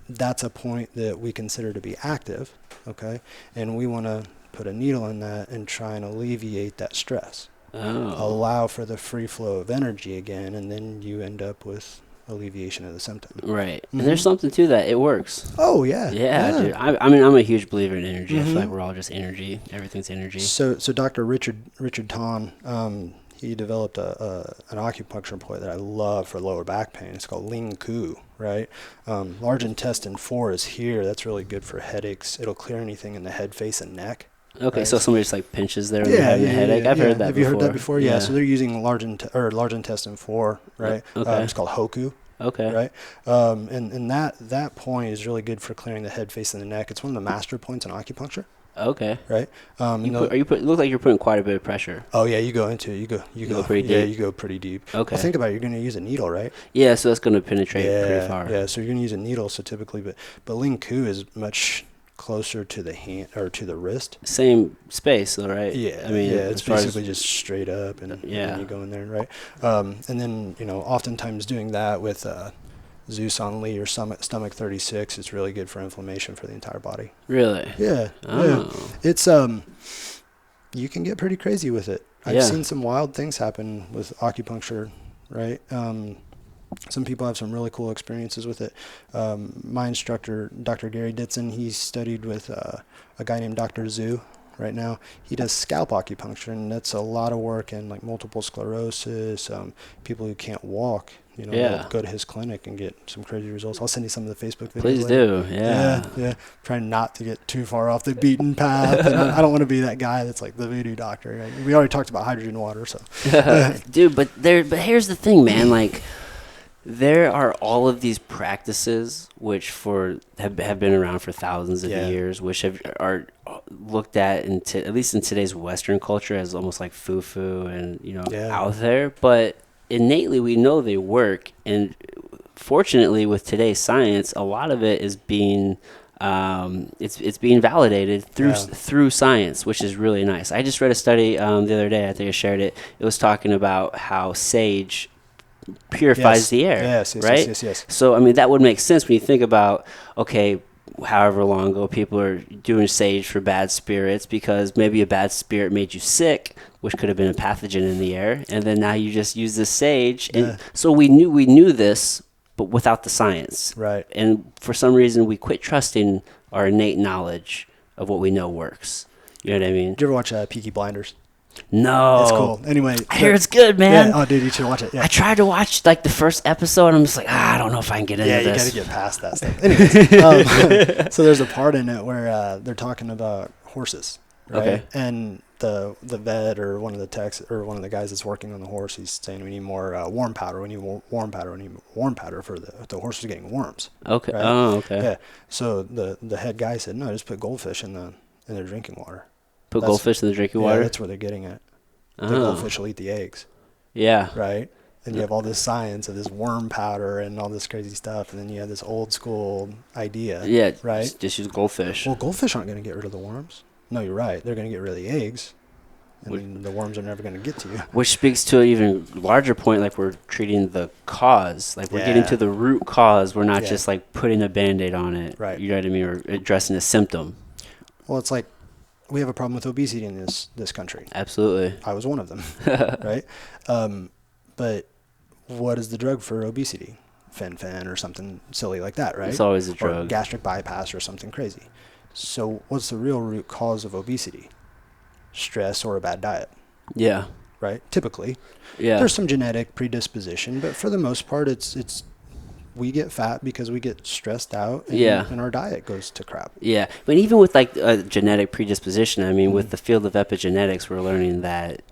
That's a point that we consider to be active, okay? And we want to put a needle in that and try and alleviate that stress. Allow for the free flow of energy again, and then you end up with alleviation of the symptom. Right. And there's something to that. It works. Oh, yeah. Yeah, dude. I mean, I'm a huge believer in energy. I feel like we're all just energy. Everything's energy. So Dr. Richard Ton, he developed an acupuncture point that I love for lower back pain. It's called Ling Ku, right? Large intestine 4 is here. That's really good for headaches. It'll clear anything in the head, face, and neck. Okay, right? So somebody just like pinches there when they're having a headache. I've heard that before. Have you heard that before? Yeah. So they're using large intestine 4, right? Okay. It's called Hoku. Okay. Right. And that point is really good for clearing the head, face, and the neck. It's one of the master points in acupuncture. Okay. Right. It look like you're putting quite a bit of pressure. Oh yeah, you go into it. You go pretty deep. Yeah, you go pretty deep. Okay. Well, think about it. You're going to use a needle, right? Yeah, so that's going to penetrate pretty far. Yeah. So you're going to use a needle. So typically, but Ling Ku is much closer to the hand or to the wrist. Same space though, right? Yeah. I mean, it's basically just straight up and then you go in there, right? And then oftentimes doing that with Zeus on Lee or stomach 36 is really good for inflammation for the entire body. Really? Yeah. Oh. Yeah. It's you can get pretty crazy with it. I've seen some wild things happen with acupuncture, right? Some people have some really cool experiences with it. My instructor, Dr. Gary Ditson, he's studied with a guy named Dr. Zhu right now. He does scalp acupuncture, and that's a lot of work in like multiple sclerosis, people who can't walk. Go to his clinic and get some crazy results. I'll send you some of the Facebook videos. Please do, yeah. Yeah. Trying not to get too far off the beaten path. And I don't want to be that guy that's like the voodoo doctor. Right? We already talked about hydrogen water, so. Dude, but here's the thing, man. Like, there are all of these practices which have been around for thousands of years, which are looked at at least in today's Western culture as almost like foo-foo and out there. But innately, we know they work, and fortunately, with today's science, a lot of it is being it's being validated through science, which is really nice. I just read a study the other day. I think I shared it. It was talking about how sage purifies the air, right? Yes. So, I mean, that would make sense when you think about, okay, however long ago people are doing sage for bad spirits because maybe a bad spirit made you sick, which could have been a pathogen in the air, and then now you just use the sage. And so we knew this, but without the science. Right. And for some reason, we quit trusting our innate knowledge of what we know works. You know what I mean? Did you ever watch Peaky Blinders? No. It's cool. Anyway. I hear it's good, man. Yeah. Oh, dude, you should watch it. Yeah. I tried to watch like the first episode, and I'm just like, I don't know if I can get into this. Yeah, you got to get past that stuff. Anyways, so there's a part in it where they're talking about horses, right? Okay. And the vet or one of the techs or one of the guys that's working on the horse, he's saying we need more warm powder. We need warm powder. We need warm powder for the horse is getting worms. Okay. Right? Oh, okay. Yeah. So the head guy said, no, just put goldfish in their drinking water. Put goldfish in the drinking water? Yeah, that's where they're getting it. The goldfish will eat the eggs. Yeah. Right? And you have all this science of this worm powder and all this crazy stuff, and then you have this old school idea. Yeah. Right? Just use goldfish. Well, goldfish aren't going to get rid of the worms. No, you're right. They're going to get rid of the eggs, and then the worms are never going to get to you. Which speaks to an even larger point, like we're treating the cause. Like we're getting to the root cause. We're not just like putting a Band-Aid on it. Right. You know what I mean? Or addressing a symptom. Well, it's like we have a problem with obesity in this country. Absolutely. I was one of them, right? But what is the drug for obesity? Fen-phen or something silly like that, right? It's always a drug. Or gastric bypass or something crazy. So what's the real root cause of obesity? Stress or a bad diet. Yeah. Right? Typically. Yeah. There's some genetic predisposition, but for the most part, it's we get fat because we get stressed out and our diet goes to crap. Yeah. But even with like genetic predisposition, I mean, with the field of epigenetics, we're learning that,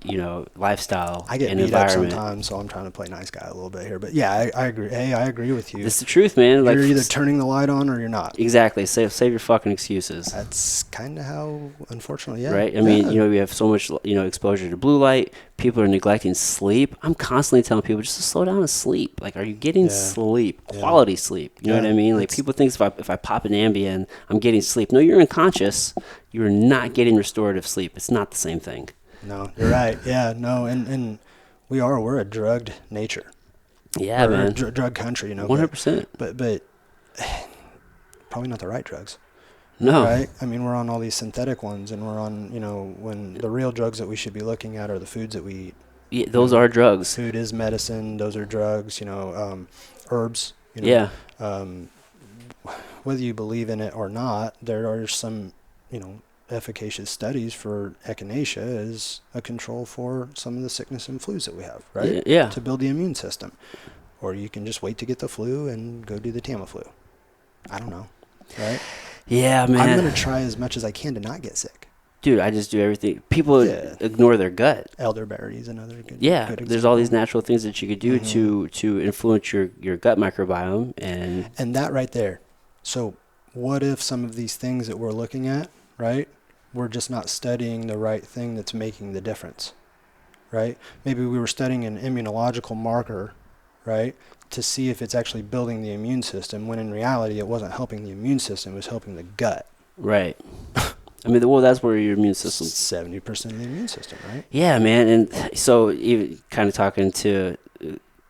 lifestyle I get and beat environment. up sometimes, so I'm trying to play nice guy a little bit here. But yeah, I agree. Hey, I agree with you. It's the truth, man. You're either turning the light on or you're not. Exactly. Save your fucking excuses. That's kind of how, unfortunately, yeah. Right? I mean, we have so much, exposure to blue light. people are neglecting sleep. I'm constantly telling people just to slow down and sleep. Like, are you getting sleep, quality sleep? You know what I mean? Like, people think if I pop an Ambien, I'm getting sleep. No, you're unconscious. You're not getting restorative sleep. It's not the same thing. No, you're right. Yeah, no, and we're a drugged nature. Yeah, man. A drug country, you know. 100%. But probably not the right drugs. No. Right? I mean, we're on all these synthetic ones, and we're on, you know, when the real drugs that we should be looking at are the foods that we eat. Yeah, those are drugs. Food is medicine. Those are drugs, you know, herbs. You know, Yeah. Whether you believe in it or not, there are some, you know, efficacious studies for echinacea as a control for some of the sickness and flus that we have, right? Yeah. To build the immune system. Or you can just wait to get the flu and go do the Tamiflu. I don't know, right? Yeah, man. I'm going to try as much as I can to not get sick. Dude, I just do everything. People ignore their gut. Elderberry is another good example. There's all these natural things that you could do to influence your gut microbiome. And that right there. So what if some of these things that we're looking at, right, we're just not studying the right thing that's making the difference, right? Maybe we were studying an immunological marker, right, to see if it's actually building the immune system, when in reality it wasn't helping the immune system, it was helping the gut. Right. I mean, well, that's where your immune system... 70% of the immune system, right? Yeah, man. And so even kind of talking to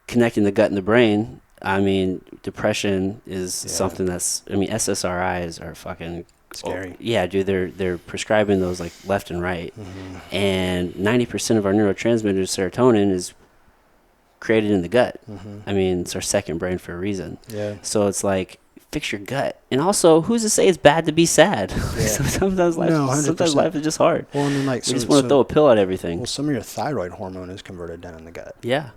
connecting the gut and the brain, I mean, depression is something that's... I mean, SSRIs are fucking... Scary. Yeah, dude, they're prescribing those like left and right. Mm-hmm. And 90% of our neurotransmitters, serotonin, is created in the gut. Mm-hmm. I mean, it's our second brain for a reason. Yeah. So it's like, fix your gut. And also, who's to say it's bad to be sad? Yeah. sometimes life is just hard. Well, and then like, we just want to throw a pill at everything. Well, some of your thyroid hormone is converted down in the gut. Yeah.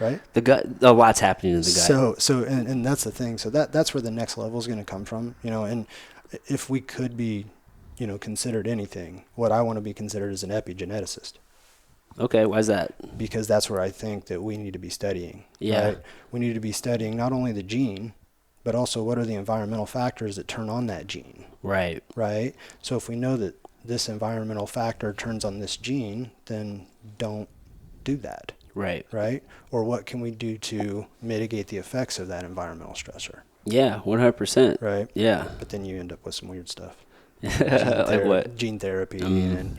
Right? The gut, a lot's happening in the gut. So and that's the thing. So that's where the next level is going to come from, you know, and if we could be, you know, considered anything, what I want to be considered is an epigeneticist. Okay, why is that? Because that's where I think that we need to be studying. Yeah. Right? We need to be studying not only the gene, but also what are the environmental factors that turn on that gene. Right. Right? So if we know that this environmental factor turns on this gene, then don't do that. Right. Right? Or what can we do to mitigate the effects of that environmental stressor? Yeah, 100%. Right? Yeah. But then you end up with some weird stuff. Like what? Gene therapy. And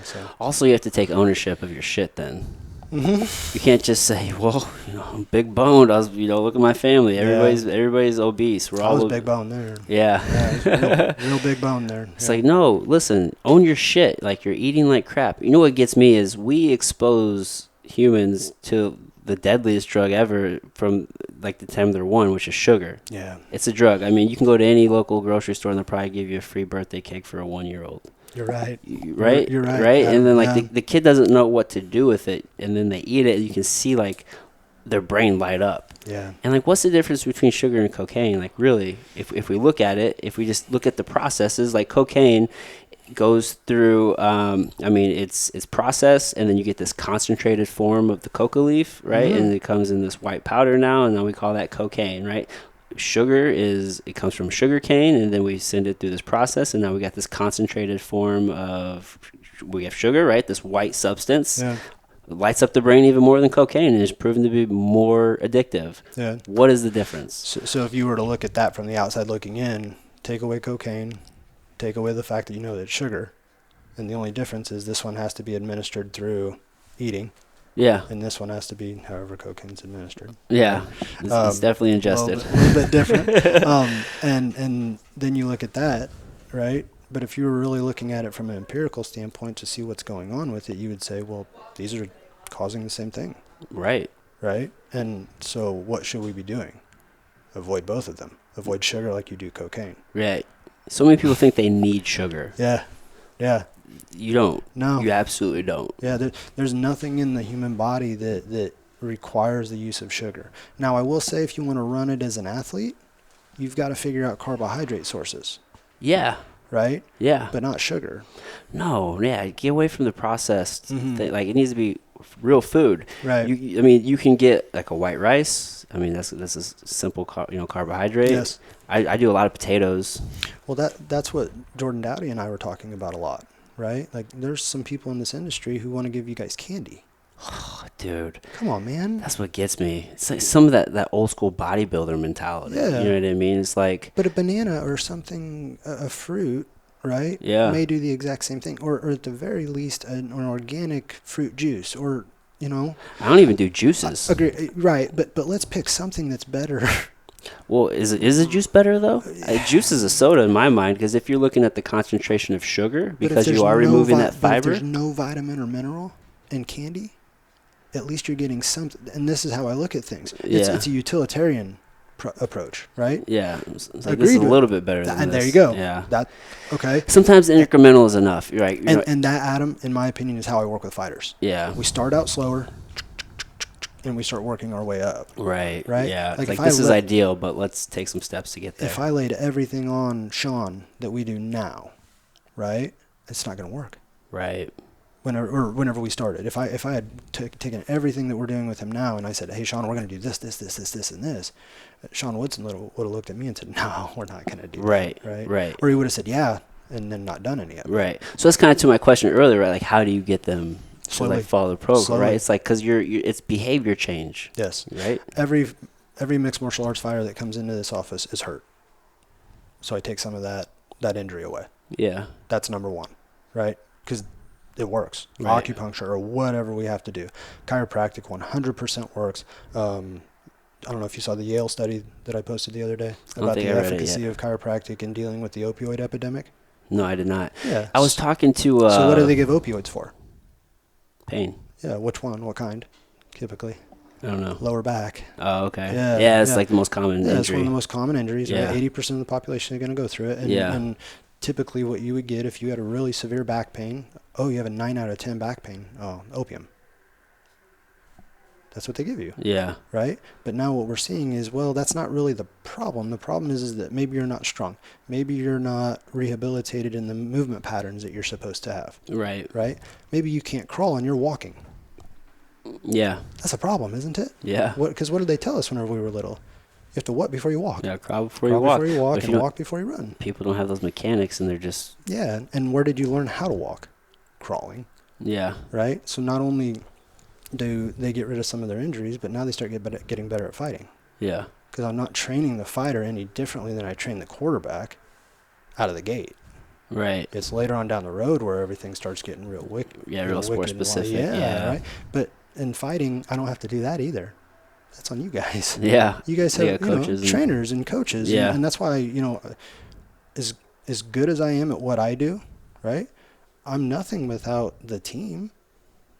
so. Also, you have to take ownership of your shit then. Mm-hmm. You can't just say, well, you know, I'm big boned. Look at my family. Everybody's obese. I was big bone there. Yeah. Real big bone there. It's like, no, listen, own your shit. Like, you're eating like crap. You know what gets me is we expose humans to the deadliest drug ever from like the time they're one, which is sugar. Yeah. It's a drug. I mean, you can go to any local grocery store and they'll probably give you a free birthday cake for a 1-year-old. You're right. Right? You're right. Right? And then like the kid doesn't know what to do with it, and then they eat it and you can see like their brain light up. Yeah. And like, what's the difference between sugar and cocaine? Like, really, if we look at it, if we just look at the processes, like cocaine goes through, it's processed, and then you get this concentrated form of the coca leaf, right? Mm-hmm. And it comes in this white powder now, and then we call that cocaine, right? Sugar it comes from sugar cane, and then we send it through this process, and now we got this concentrated form of, we have sugar, right? This white substance. Yeah. Lights up the brain even more than cocaine, and is proven to be more addictive. Yeah. What is the difference? So if you were to look at that from the outside looking in, take away cocaine, take away the fact that you know that it's sugar, and the only difference is this one has to be administered through eating. Yeah. And this one has to be however cocaine's administered. Yeah. It's definitely ingested. A little bit different. And then you look at that, right? But if you were really looking at it from an empirical standpoint to see what's going on with it, you would say, well, these are causing the same thing. Right. Right? And so what should we be doing? Avoid both of them. Avoid sugar like you do cocaine. Right. So many people think they need sugar. Yeah. Yeah. You don't. No. You absolutely don't. Yeah. There's nothing in the human body that requires the use of sugar. Now, I will say if you want to run it as an athlete, you've got to figure out carbohydrate sources. Yeah. Right? Yeah. But not sugar. No, yeah. Get away from the processed thing. Like, it needs to be real food. Right. You can get like a white rice. I mean, that's a simple carbohydrate. Yes. I do a lot of potatoes. Well, that's what Jordan Dowdy and I were talking about a lot. right? Like there's some people in this industry who want to give you guys candy. Oh, dude. Come on, man. That's what gets me. It's like some of that old school bodybuilder mentality. Yeah. You know what I mean? It's like... But a banana or something, a fruit, right? Yeah. May do the exact same thing. Or at the very least, an organic fruit juice or, you know. I don't even do juices. Agree. Right. But let's pick something that's better. Well, is a juice better, though? Juice is a soda in my mind, because if you're looking at the concentration of sugar, because you are removing that fiber... But if there's no vitamin or mineral in candy, at least you're getting something. And this is how I look at things. It's a utilitarian approach, right? Yeah. It's like, this is a little bit better than and this. There you go. Yeah. Okay. Sometimes incremental is enough, right? And that, Adam, in my opinion, is how I work with fighters. Yeah. We start out slower, and we start working our way up. Right. Right? Yeah. Like this is ideal, but let's take some steps to get there. If I laid everything on Sean that we do now, right, it's not going to work. Right. Whenever we started. If I had taken everything that we're doing with him now and I said, hey, Sean, we're going to do this, and this, Sean Woodson would have looked at me and said, no, we're not going to do that. Right. Or he would have said, yeah, and then not done any of it. Right. So that's kind of to my question earlier, right? Like, how do you get them to like follow the program, Slowly. right? It's like, because it's behavior change. Yes. Right? Every mixed martial arts fighter that comes into this office is hurt. So I take some of that injury away. Yeah. That's number one, right? Because it works. Right. Acupuncture or whatever we have to do. Chiropractic 100% works. I don't know if you saw the Yale study that I posted the other day about the efficacy of chiropractic in dealing with the opioid epidemic. No, I did not. Yeah. I was talking to... so what do they give opioids for? Pain. Yeah, which one? What kind? Typically. I don't know. Lower back. Oh, okay. Yeah, it's like the most common injury. It's one of the most common injuries. Yeah. Right? 80% of the population is going to go through it. And typically what you would get if you had a really severe back pain, you have a 9 out of 10 back pain. Oh, opium. That's what they give you. Yeah. Right? But now what we're seeing is, that's not really the problem. The problem is that maybe you're not strong. Maybe you're not rehabilitated in the movement patterns that you're supposed to have. Right. Right? Maybe you can't crawl and you're walking. Yeah. That's a problem, isn't it? Yeah. Because what did they tell us whenever we were little? You have to what before you walk? Yeah, crawl before you walk. Crawl before you walk and walk before you run. People don't have those mechanics and they're just... Yeah. And where did you learn how to walk? Crawling. Yeah. Right? So not only do they get rid of some of their injuries, but now they start getting better at fighting. Yeah. Because I'm not training the fighter any differently than I train the quarterback out of the gate. Right. It's later on down the road where everything starts getting real wicked. Yeah, real sport specific. Yeah. Right. But in fighting, I don't have to do that either. That's on you guys. Yeah. You guys have coaches trainers and coaches. Yeah. And that's why, as good as I am at what I do, right, I'm nothing without the team.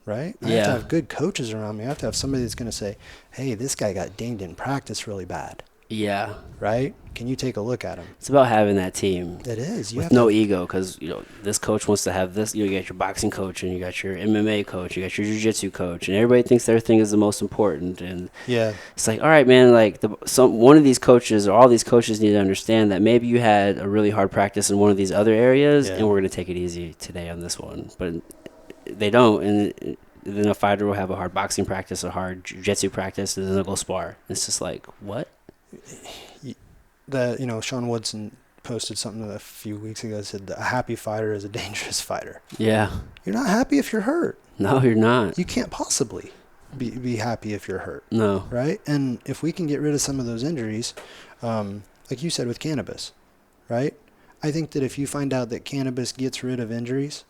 Right? I have to have good coaches around me. I have to have somebody that's going to say, hey, this guy got dinged in practice really bad. Yeah. Right? Can you take a look at him? It's about having that team. It is. With no ego, because, this coach wants to have this. You got your boxing coach, and you got your MMA coach, you got your jiu-jitsu coach, and everybody thinks their thing is the most important. And it's like, all right, man, like one of these coaches or all these coaches need to understand that maybe you had a really hard practice in one of these other areas, and we're going to take it easy today on this one. But they don't, and then a fighter will have a hard boxing practice, a hard jiu-jitsu practice, and then they'll go spar. It's just like, what? Sean Woodson posted something a few weeks ago that said a happy fighter is a dangerous fighter. Yeah. You're not happy if you're hurt. No, you're not. You can't possibly be happy if you're hurt. No. Right? And if we can get rid of some of those injuries, like you said with cannabis, right? I think that if you find out that cannabis gets rid of injuries,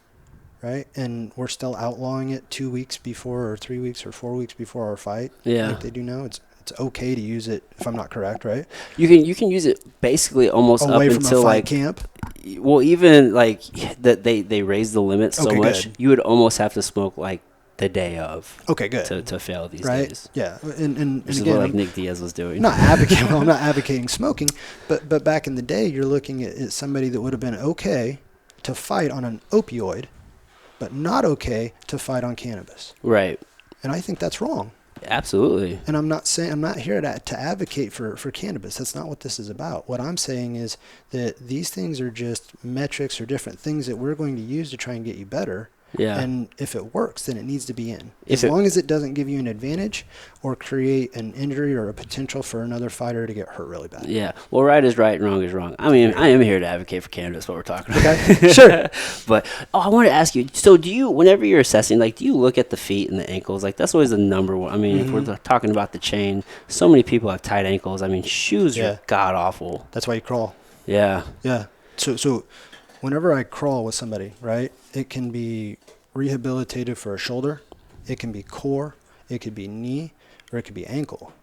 right, and we're still outlawing it 2 weeks before or 3 weeks or 4 weeks before our fight, like they do now, it's okay to use it, if I'm not correct, right? You can use it basically almost away up from until a fight like camp. Well, even like that they raise the limit so much, good. You would almost have to smoke like the day of. Okay, good. To fail these right? days. Yeah, and This is again, what like Nick Diaz was doing. I'm not advocating smoking, but back in the day, you're looking at somebody that would have been okay to fight on an opioid, but not okay to fight on cannabis. Right. And I think that's wrong. Absolutely. And I'm not here to advocate for cannabis. That's not what this is about. What I'm saying is that these things are just metrics or different things that we're going to use to try and get you better. Yeah. And if it works, then it needs to be in. As long as it doesn't give you an advantage or create an injury or a potential for another fighter to get hurt really bad. Yeah. Well, right is right and wrong is wrong. I mean, I am here to advocate for Canada. That's what we're talking about. Okay. Sure. But, I want to ask you, so do you, whenever you're assessing, like, do you look at the feet and the ankles? Like, that's always the number one. I mean, if we're talking about the chain, so many people have tight ankles. I mean, shoes are god-awful. That's why you crawl. Yeah. Yeah. So whenever I crawl with somebody, right, it can be rehabilitative for a shoulder, it can be core, it could be knee, or it could be ankle,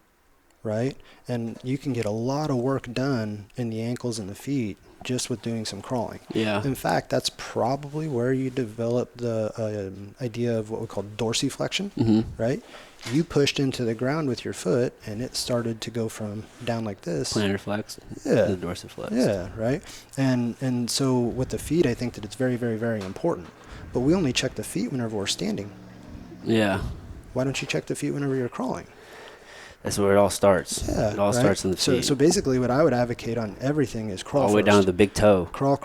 right? And you can get a lot of work done in the ankles and the feet just with doing some crawling. Yeah. In fact, that's probably where you develop the idea of what we call dorsiflexion, right? You pushed into the ground with your foot, and it started to go from down like this. Plantar flex. Yeah. The dorsiflex. Yeah, right. And so with the feet, I think that it's very, very, very important. But we only check the feet whenever we're standing. Yeah. Why don't you check the feet whenever you're crawling? That's where it all starts. Yeah, it all starts in the feet. So basically, what I would advocate on everything is crawl all the way first. down to the big toe. Crawl.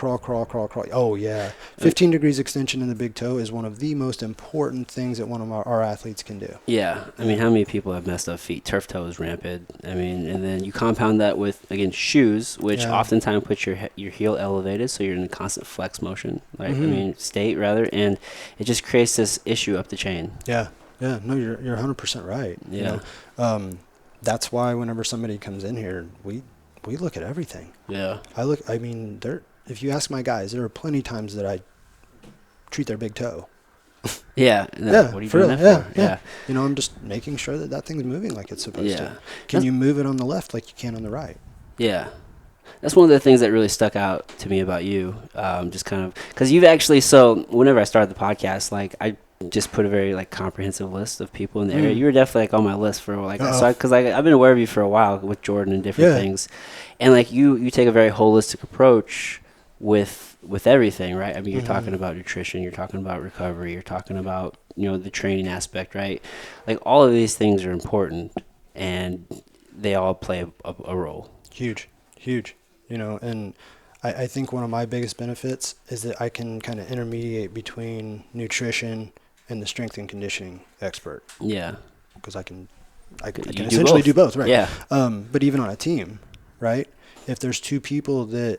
Oh, yeah. 15 degrees extension in the big toe is one of the most important things that one of our athletes can do. Yeah. I mean, how many people have messed up feet? Turf toe is rampant. I mean, and then you compound that with, again, shoes, which oftentimes put your heel elevated, so you're in a constant flex motion, right? I mean, state, rather, and it just creates this issue up the chain. Yeah. Yeah. No, you're 100% right. Yeah. You know? That's why whenever somebody comes in here, we look at everything. Yeah. I mean, if you ask my guys, there are plenty of times that I treat their big toe. Yeah. Yeah. What are you doing that for? Yeah. You know, I'm just making sure that thing's moving like it's supposed to. Can you move it on the left like you can on the right? Yeah. That's one of the things that really stuck out to me about you. Just kind of, because you've actually, so whenever I started the podcast, like, I just put a very like comprehensive list of people in the area. You were definitely like on my list for like, because I've been aware of you for a while with Jordan and different things, and like you take a very holistic approach with everything, right? I mean, you're talking about nutrition, you're talking about recovery, you're talking about, you know, the training aspect, right? Like all of these things are important, and they all play a role. Huge. You know, and I think one of my biggest benefits is that I can kind of intermediate between nutrition and the strength and conditioning expert. Yeah. Because I can essentially do both, right? Yeah. But even on a team, right? If there's two people that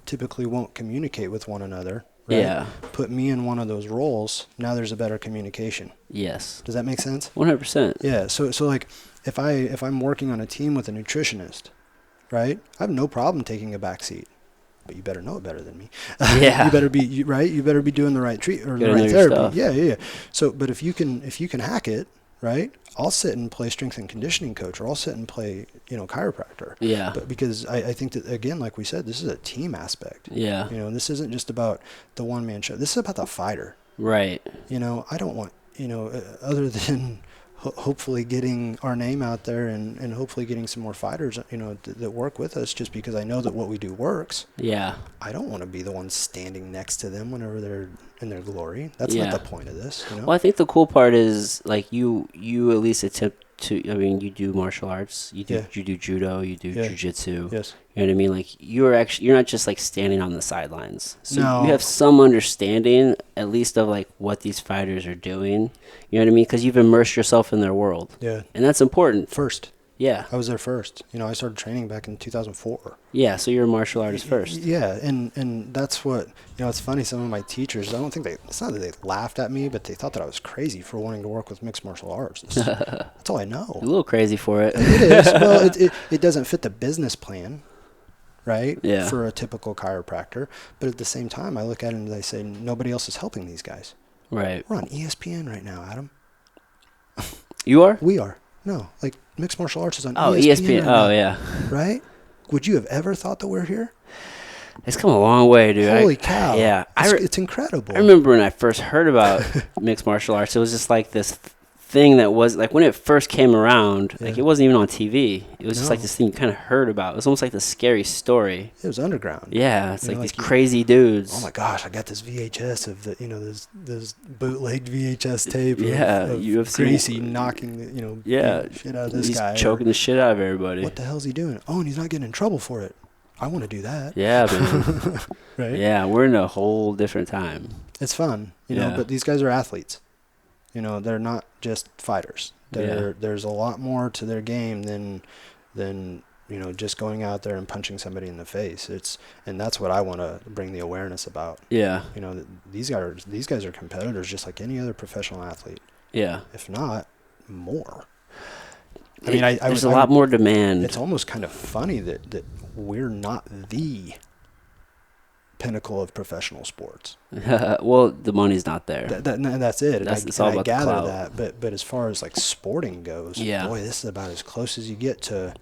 typically won't communicate with one another, right? Yeah. Put me in one of those roles, now there's a better communication. Yes. Does that make sense? 100%. Yeah. So like if I'm working on a team with a nutritionist, right? I have no problem taking a back seat. But you better know it better than me. Yeah. You better be right. You better be doing the right treat or the right therapy. Yeah. So, but if you can hack it, right? I'll sit and play strength and conditioning coach, or I'll sit and play, you know, chiropractor. Yeah. But because I think that, again, like we said, this is a team aspect. Yeah. You know, this isn't just about the one man show. This is about the fighter. Right. You know, I don't want, you know, other than hopefully getting our name out there and hopefully getting some more fighters, you know, that work with us, just because I know that what we do works. Yeah. I don't want to be the one standing next to them whenever they're in their glory. That's not the point of this, you know? Well, I think the cool part is, like, you at least attempt to, I mean, you do martial arts, you do judo, you do jiu-jitsu. Yes. You know what I mean? Like, you're not just like standing on the sidelines. So No. you have some understanding, at least, of like what these fighters are doing. You know what I mean? Because you've immersed yourself in their world. Yeah. And that's important. First. Yeah. I was there first. You know, I started training back in 2004. Yeah, so you're a martial artist first. Yeah, and that's what, you know, it's funny, some of my teachers, I don't think it's not that they laughed at me, but they thought that I was crazy for wanting to work with mixed martial arts. That's all I know. A little crazy for it. It is. Well, it doesn't fit the business plan, right? Yeah. For a typical chiropractor. But at the same time, I look at it and I say, nobody else is helping these guys. Right. We're on ESPN right now, Adam. You are? We are. No, like mixed martial arts is on ESPN. Right now, yeah. Right? Would you have ever thought that we're here? It's come a long way, dude. Holy cow. Yeah. It's incredible. I remember when I first heard about mixed martial arts, it was just like this thing that was, like, when it first came around, like, it wasn't even on TV. It was just like this thing you kind of heard about. It was almost like the scary story. It was underground. Yeah, it's like these crazy dudes. Oh my gosh, I got this VHS of the, you know, this bootleg VHS tape. Yeah, of UFC Gracie knocking the, you know, shit out of this guy. He's choking the shit out of everybody. What the hell's he doing? Oh, and he's not getting in trouble for it. I want to do that. Yeah, man. Right? Yeah, we're in a whole different time. It's fun, you know, but these guys are athletes. You know, they're not just fighters. There's a lot more to their game than you know, just going out there and punching somebody in the face. And that's what I want to bring the awareness about. Yeah. You know, these guys are competitors just like any other professional athlete. Yeah. If not more. I mean, there's a lot more demand. It's almost kind of funny that we're not the pinnacle of professional sports. Well, the money's not there. That's it. It's all about I gather the clout. that. But as far as like sporting goes, boy, this is about as close as you get to.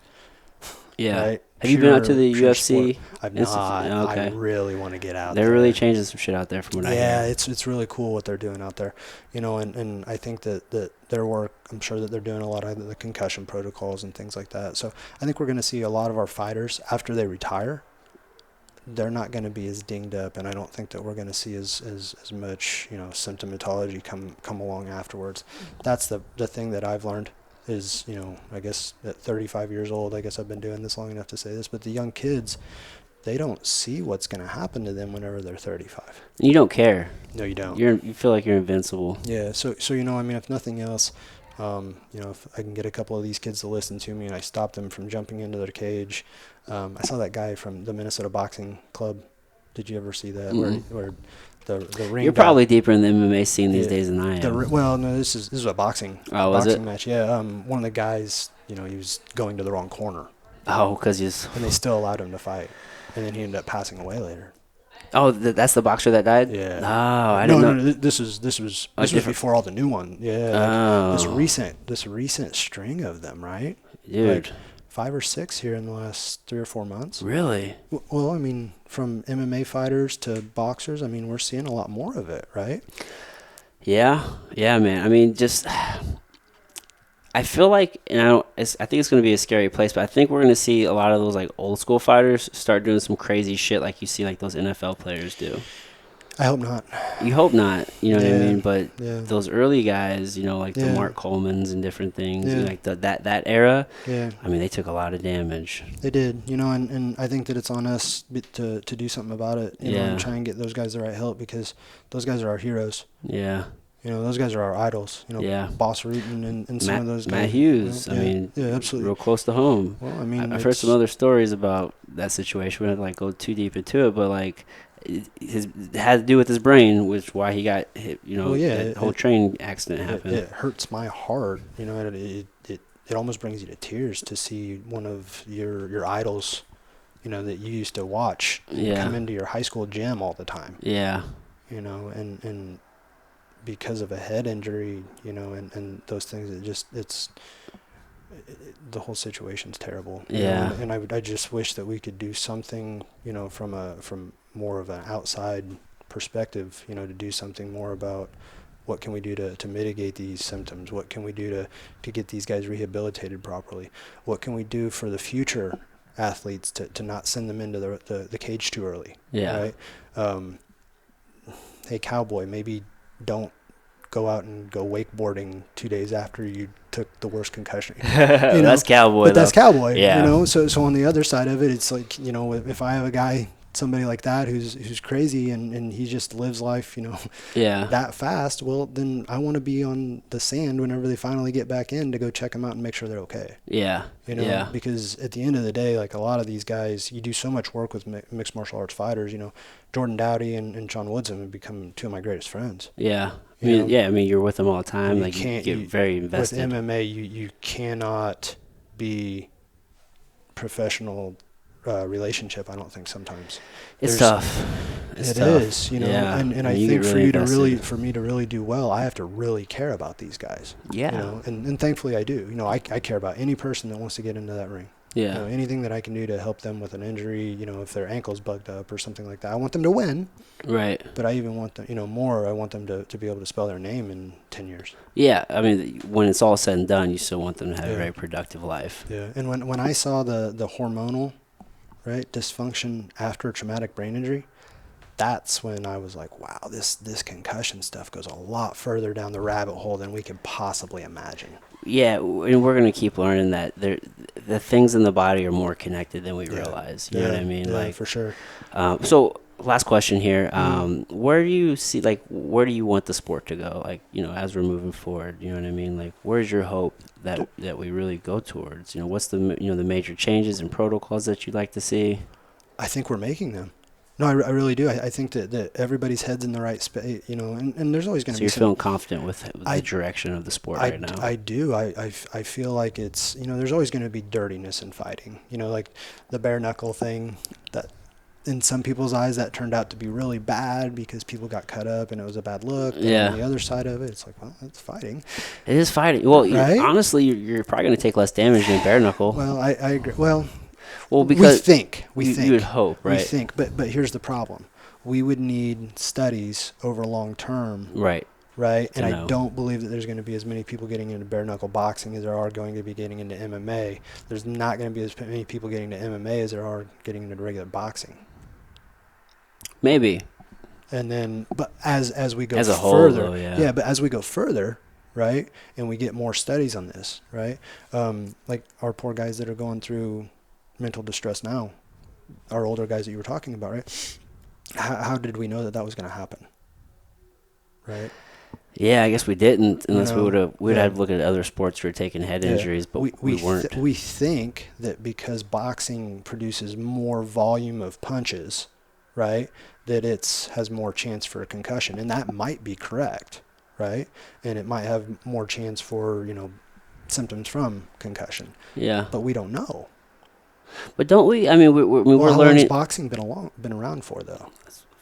Yeah. Right? Have you been out to the UFC? I've not. Okay. I really want to get out there. They're really changing some shit out there from what I hear. Yeah, it's really cool what they're doing out there. You know, and I think that their work, I'm sure that they're doing a lot of the concussion protocols and things like that. So I think we're going to see a lot of our fighters, after they retire, they're not going to be as dinged up, and I don't think that we're going to see as much, you know, symptomatology come along afterwards. That's the thing that I've learned. Is, you know, I guess at 35 years old, I guess I've been doing this long enough to say this, but the young kids, they don't see what's going to happen to them whenever they're 35. You don't care. No, you don't. You feel like you're invincible. Yeah. So you know, I mean, if nothing else, you know, if I can get a couple of these kids to listen to me and I stop them from jumping into their cage. I saw that guy from the Minnesota Boxing Club. Did you ever see that? Mm-hmm. Where the ring. You're probably deeper in the MMA scene these days than I am. Well, no, this is a boxing. Oh, was it? Match. Yeah. One of the guys, you know, he was going to the wrong corner. Oh, because he's. And they still allowed him to fight, and then he ended up passing away later. Oh, that's the boxer that died. Yeah. Oh, I didn't know. No, this was before all the new one. Yeah. Like this recent string of them, right? Dude. Like 5 or 6 here in the last 3 or 4 months. Really? Well, I mean, from MMA fighters to boxers, I mean, we're seeing a lot more of it, right? Yeah, man. I mean, just I feel like, and I think it's going to be a scary place, but I think we're going to see a lot of those like old school fighters start doing some crazy shit like you see like those NFL players do. I hope not. You hope not, you know what I mean? But those early guys, you know, like the Mark Colemans and different things, and like that era, I mean, they took a lot of damage. They did, you know, and I think that it's on us to do something about it, you know, and try and get those guys the right help, because those guys are our heroes. Yeah. You know, those guys are our idols. You know, Boss Rutan and some of those guys. Matt Hughes, you know? I mean, absolutely. Real close to home. Well, I mean, I've heard some other stories about that situation. We don't like go too deep into it, but like, it had to do with his brain, which why he got hit. You know, that whole train accident happened. It hurts my heart. You know, it almost brings you to tears to see one of your idols, you know, that you used to watch come into your high school gym all the time. Yeah. You know, and because of a head injury, you know, and those things, the whole situation's terrible. Yeah. You know? And I just wish that we could do something, you know, from more of an outside perspective, you know, to do something more about what can we do to mitigate these symptoms? What can we do to get these guys rehabilitated properly? What can we do for the future athletes to not send them into the cage too early? Yeah. Right? Hey, cowboy, maybe don't go out and go wakeboarding 2 days after you took the worst concussion. You know? That's cowboy. But that's cowboy. Yeah. You know, so on the other side of it, it's like, you know, if I have a guy, somebody like that who's crazy and he just lives life, you know, that fast, well, then I want to be on the sand whenever they finally get back in to go check them out and make sure they're okay. Yeah. You know, because at the end of the day, like a lot of these guys, you do so much work with mixed martial arts fighters, you know, Jordan Dowdy and Sean Woodson have become 2 of my greatest friends. Yeah. I mean, you're with them all the time. Like, you get very invested. With MMA, you cannot be professional relationship, I don't think sometimes. It's tough. It is, you know, and I think for me to really do well, I have to really care about these guys. Yeah. You know, and thankfully I do. You know, I care about any person that wants to get into that ring. Yeah. You know, anything that I can do to help them with an injury, you know, if their ankle's bugged up or something like that. I want them to win. Right. But I even want them, you know, I want them to be able to spell their name in 10 years. Yeah. I mean, when it's all said and done, you still want them to have a very productive life. Yeah. And when I saw the hormonal, right, dysfunction after traumatic brain injury, that's when I was like, wow, this concussion stuff goes a lot further down the rabbit hole than we can possibly imagine. Yeah, and we're going to keep learning that the things in the body are more connected than we realize. You know what I mean? Yeah, like for sure. So last question here. Where do you see, like, where do you want the sport to go? Like, you know, as we're moving forward, you know what I mean? Like, where's your hope that we really go towards? You know, what's the major changes and protocols that you'd like to see? I think we're making them. No, I really do. I think that everybody's head's in the right space, you know, and there's always going to be So you're feeling confident with the direction of the sport right now? I do. I feel like it's, you know, there's always going to be dirtiness in fighting. You know, like the bare knuckle thing, that in some people's eyes that turned out to be really bad because people got cut up and it was a bad look. And on the other side of it, it's like, well, it's fighting. It is fighting. Well, right? Honestly, you're probably going to take less damage than bare knuckle. Well, I agree. Well, because we think you would hope, right? We think, but here's the problem: we would need studies over long term, right? And I don't believe that there's going to be as many people getting into bare knuckle boxing as there are going to be getting into MMA. There's not going to be as many people getting into MMA as there are getting into regular boxing. Maybe. And then, but as we go as a further, whole, though, but as we go further, right, and we get more studies on this, right, like our poor guys that are going through mental distress now, our older guys that you were talking about, right? How did we know that was going to happen, right? Yeah, I guess we didn't, unless we would have had to look at other sports who were taking head injuries, but we weren't. We think that because boxing produces more volume of punches, right, that it has more chance for a concussion, and that might be correct, right? And it might have more chance for, you know, symptoms from concussion. Yeah. But we don't know. But don't we? I mean, we're learning. How long has boxing been around for, though?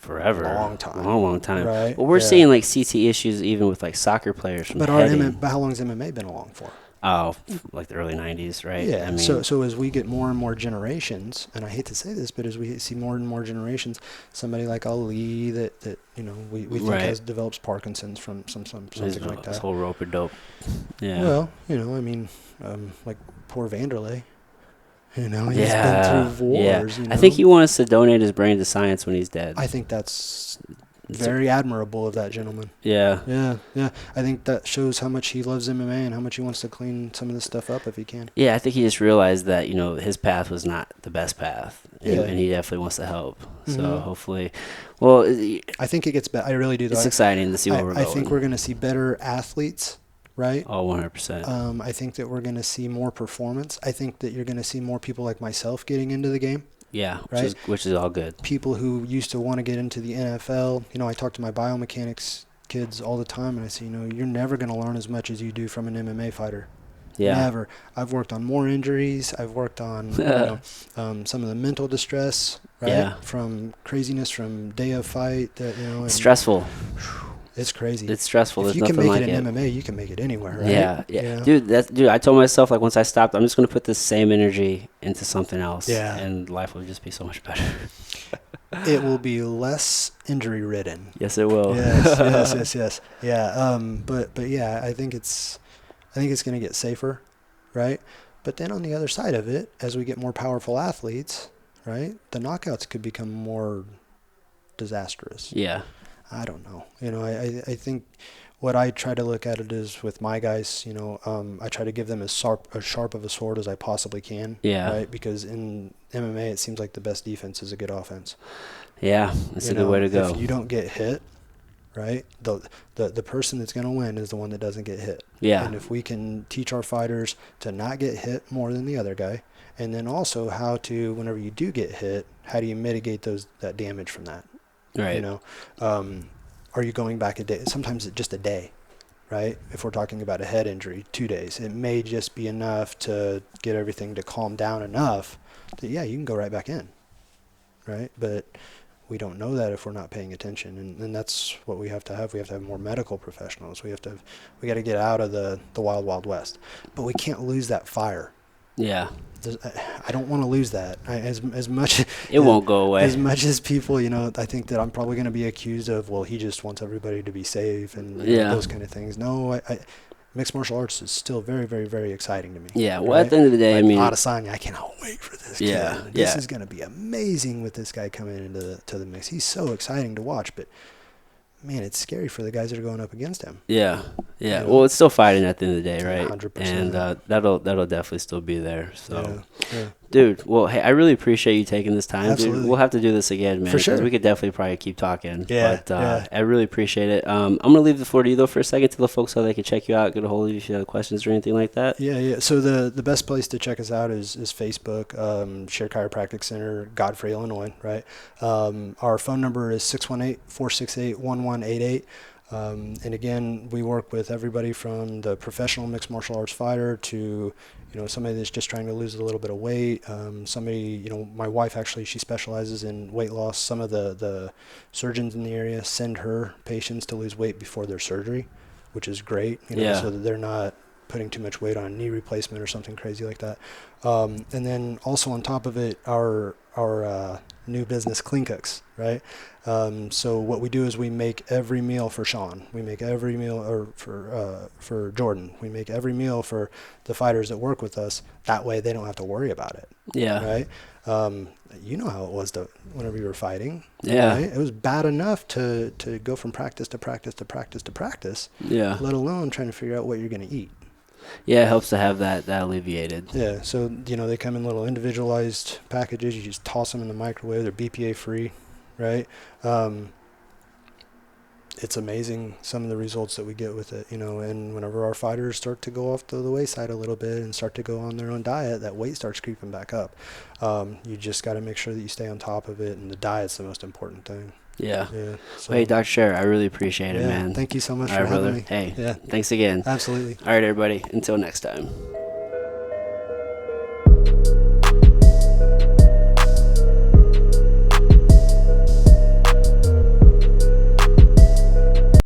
Forever. A long time. Long time. Right. Well, we're seeing like CT issues even with like soccer players from but how long has MMA been along for? Oh, like the early 90s, right? Yeah. I mean, so as we get more and more generations, and I hate to say this, but as we see more and more generations, somebody like Ali that you know we think develops Parkinson's from something like that. This whole rope-a-dope. Yeah. Well, you know, I mean, like poor Vanderlei. You know, he's been through wars. Yeah. You know? I think he wants to donate his brain to science when he's dead. I think that's very admirable of that gentleman. Yeah. Yeah. I think that shows how much he loves MMA and how much he wants to clean some of this stuff up if he can. Yeah, I think he just realized that, you know, his path was not the best path. And he definitely wants to help. So hopefully, well, I think it gets better. I really do. It's exciting to see where we're going. I think we're going to see better athletes. Right? Oh, 100%. I think that we're going to see more performance. I think that you're going to see more people like myself getting into the game. Yeah, right? which is all good. People who used to want to get into the NFL. You know, I talk to my biomechanics kids all the time, and I say, you know, you're never going to learn as much as you do from an MMA fighter. Yeah. Never. I've worked on more injuries. I've worked on some of the mental distress, right? Yeah. From craziness from day of fight. That, you know, it's stressful. It's crazy. It's stressful. If you can make it in MMA, you can make it anywhere, right? Yeah. Dude, I told myself, like, once I stopped, I'm just going to put this same energy into something else. Yeah. And life will just be so much better. It will be less injury ridden. Yes, it will. Yes. Yeah. But yeah, I think it's going to get safer, right? But then on the other side of it, as we get more powerful athletes, right, the knockouts could become more disastrous. Yeah. I don't know. You know, I think what I try to look at it is with my guys, you know, I try to give them as sharp of a sword as I possibly can. Yeah. Right? Because in MMA, it seems like the best defense is a good offense. Yeah, that's a good way to go. If you don't get hit, right, the person that's going to win is the one that doesn't get hit. Yeah. And if we can teach our fighters to not get hit more than the other guy, and then also how to, whenever you do get hit, how do you mitigate that damage from that? Right. You know, are you going back a day? Sometimes it's just a day, right? If we're talking about a head injury, 2 days, it may just be enough to get everything to calm down enough that, yeah, you can go right back in, right? But we don't know that if we're not paying attention, and that's what we have to have. We have to have more medical professionals. We got to get out of the wild, wild west, but we can't lose that fire. Yeah. I don't want to lose that. As much it won't go away. As much as people, you know, I think that I'm probably going to be accused of, well, he just wants everybody to be safe and those kind of things. No, mixed martial arts is still very, very, very exciting to me. Yeah, well, at the end of the day, like, I mean, Adesanya, I cannot wait for this kid. This yeah. is going to be amazing with this guy coming into the mix. He's so exciting to watch, but man, it's scary for the guys that are going up against him. Yeah. You know? Well, it's still fighting at the end of the day, right? 100%. And that'll definitely still be there. So, yeah. Dude, well, hey, I really appreciate you taking this time. Absolutely. Dude, we'll have to do this again, man. For sure. Because we could definitely probably keep talking. Yeah. But I really appreciate it. I'm going to leave the floor to you, though, for a second. Tell the folks how they can check you out, get a hold of you if you have questions or anything like that. Yeah. So the best place to check us out is Facebook, Sherer Chiropractic Center, Godfrey, Illinois, right? Our phone number is 618-468-1188. And again, we work with everybody from the professional mixed martial arts fighter to, somebody that's just trying to lose a little bit of weight. Somebody, my wife actually, she specializes in weight loss. Some of the surgeons in the area send her patients to lose weight before their surgery, which is great, so that they're not putting too much weight on a knee replacement or something crazy like that. And then also on top of it, our new business, Clean Cooks, right? So what we do is we make every meal for Sean. We make every meal, or for Jordan. We make every meal for the fighters that work with us. That way they don't have to worry about it. Yeah. Right? You know how it was whenever you were fighting. Yeah. Right? It was bad enough to go from practice to practice to practice to practice. Yeah. Let alone trying to figure out what you're going to eat. Yeah, it helps to have that alleviated. Yeah, so, they come in little individualized packages. You just toss them in the microwave. They're BPA free, right? It's amazing some of the results that we get with it, and whenever our fighters start to go off to the wayside a little bit and start to go on their own diet, that weight starts creeping back up. You just got to make sure that you stay on top of it, and the diet's the most important thing. Yeah. So, hey, Dr. Sherer, I really appreciate it, man. Thank you so much for having brother. me. Hey, thanks again. Absolutely. All right, everybody. Until next time.